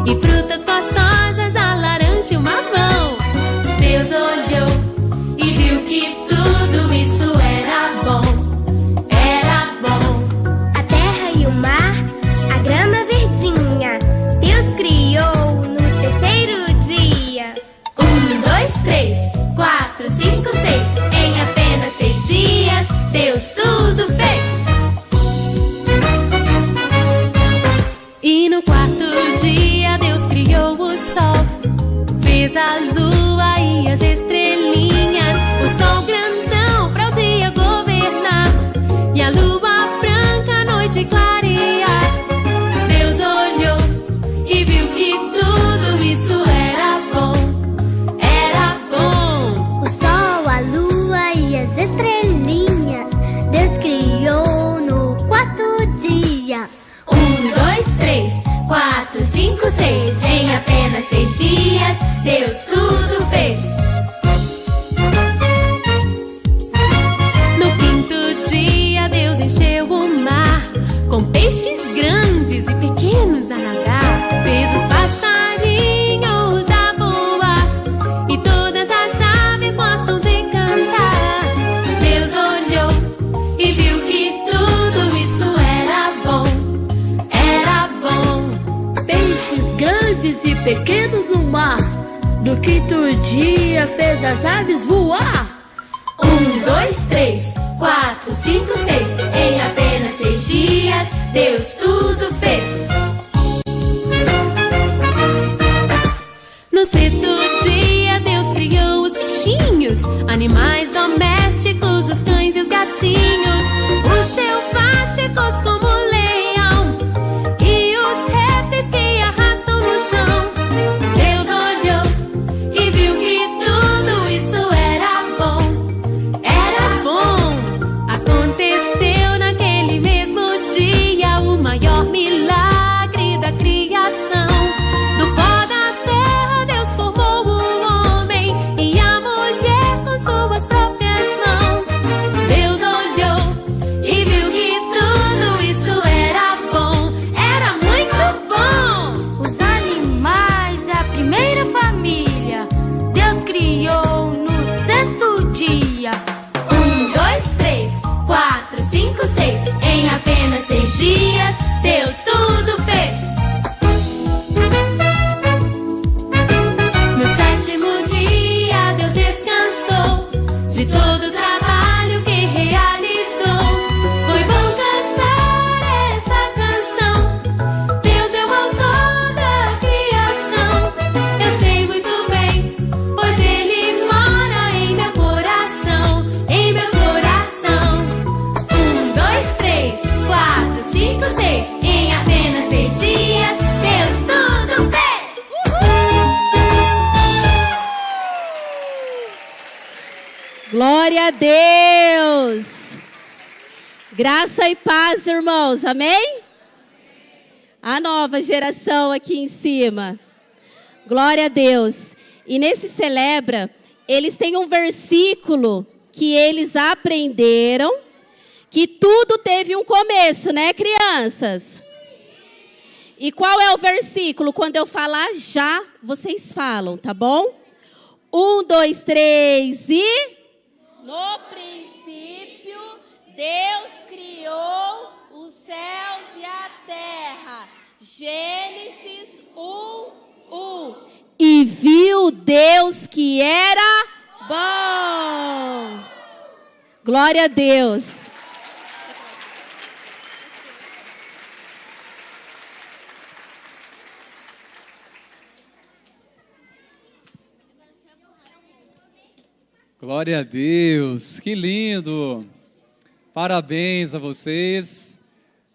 e frutas gostosas, a laranja e o mamão. Deus olhou e viu que tudo isso era bom. Era bom. A terra e o mar, a grama verdinha, Deus criou no terceiro dia. 1, 2, 3, 4, 5, 6. Em apenas 6 dias, Deus tudo fez. E no quarto dia, Deus criou o sol, fez a lua e as estrelinhas, o sol grandão para o dia governar, e a lua branca a noite clarear. Deus olhou e viu que tudo isso era bom. Era bom. O sol, a lua e as estrelinhas, Deus criou no quarto dia. 1, 2, 3, 4, 5, 6. Em apenas 6 dias, Deus tudo fez. No quinto dia, Deus encheu o mar com peixes grandes e pequenos a nadar. Fez os passarinhos a voar e todas as aves gostam de cantar. Deus olhou e viu que tudo isso era bom. Era bom. Peixes grandes e pequenos no mar. No quinto dia fez as aves voar. 1, 2, 3, 4, 5, 6. Em apenas 6 dias, Deus tudo fez. No sexto dia, Deus criou os bichinhos, animais domésticos, os cães e os gatinhos, os selváticos como o leão e os répteis que arrastam no chão. Deus olhou e viu que tudo isso era bom. Era bom. Aconteceu naquele mesmo dia o maior milagre da criação. Do pó da terra Deus formou o homem e a mulher com suas próprias mãos. Deus olhou e viu que tudo isso era bom. Era muito bom. Os animais, a primeira família, Deus criou no sexto dia. 1, 2, 3, 4, 5, 6. Em apenas 6 dias, Deus tudo fez. No sétimo dia, Deus descansou de todo o trabalho que realizou. Foi bom cantar essa canção. Deus é o autor da criação. Eu sei muito bem, pois Ele mora em meu coração. Em meu coração. 1, 2, 3, 4, 5, 6. Em apenas 6 dias, Deus tudo fez. Glória a Deus! Graça e paz, irmãos, amém? A nova geração aqui em cima. Glória a Deus. E nesse Celebra, eles têm um versículo que eles aprenderam, que tudo teve um começo, né, crianças? E qual é o versículo? Quando eu falar já, vocês falam, tá bom? 1, 2, 3 e... No princípio, Deus criou os céus e a terra. Gênesis 1, 1. E viu Deus que era bom. Glória a Deus. Glória a Deus, que lindo! Parabéns a vocês,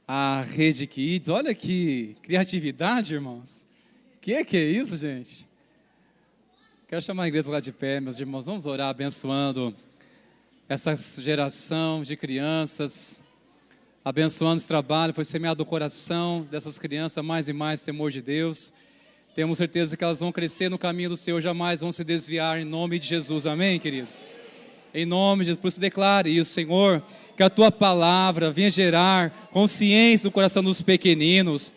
a Rede Kids. Olha que criatividade, irmãos. Que é isso, gente? Quero chamar a igreja do lado de pé, meus irmãos. Vamos orar abençoando essa geração de crianças, abençoando esse trabalho. Foi semeado no coração dessas crianças mais e mais temor de Deus. Temos certeza que elas vão crescer no caminho do Senhor, jamais vão se desviar, em nome de Jesus. Amém, queridos? Em nome de Jesus, por isso declare isso, Senhor, que a Tua palavra venha gerar consciência no coração dos pequeninos.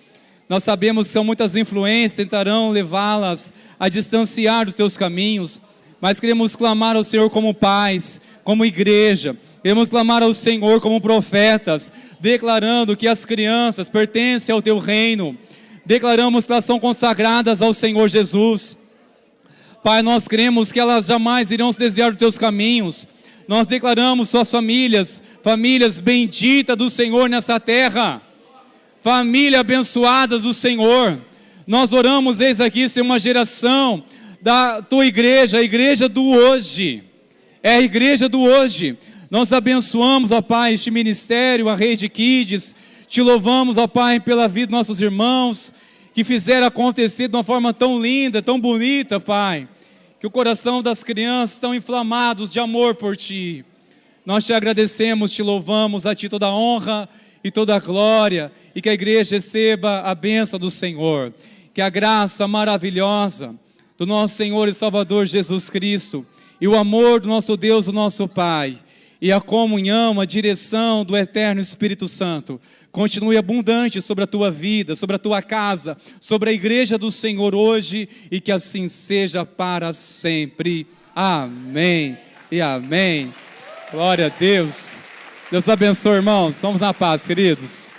Nós sabemos que são muitas influências, tentarão levá-las a distanciar dos Teus caminhos, mas queremos clamar ao Senhor como pais, como igreja, queremos clamar ao Senhor como profetas, declarando que as crianças pertencem ao Teu reino, declaramos que elas são consagradas ao Senhor Jesus. Pai, nós cremos que elas jamais irão se desviar dos Teus caminhos. Nós declaramos suas famílias, famílias benditas do Senhor nessa terra, família abençoadas do Senhor. Nós oramos, eis aqui, ser uma geração da Tua igreja, a igreja do hoje, é a igreja do hoje. Nós abençoamos, ó Pai, este ministério, a Rede Kids. Te louvamos, ó Pai, pela vida dos nossos irmãos, que fizeram acontecer de uma forma tão linda, tão bonita, Pai, que o coração das crianças estão inflamados de amor por Ti. Nós Te agradecemos, Te louvamos, a Ti toda a honra e toda a glória, e que a igreja receba a bênção do Senhor, que a graça maravilhosa do nosso Senhor e Salvador Jesus Cristo, e o amor do nosso Deus, o nosso Pai, e a comunhão, a direção do eterno Espírito Santo, continue abundante sobre a tua vida, sobre a tua casa, sobre a igreja do Senhor hoje, e que assim seja para sempre. Amém e amém. Glória a Deus. Deus abençoe, irmãos. Vamos na paz, queridos.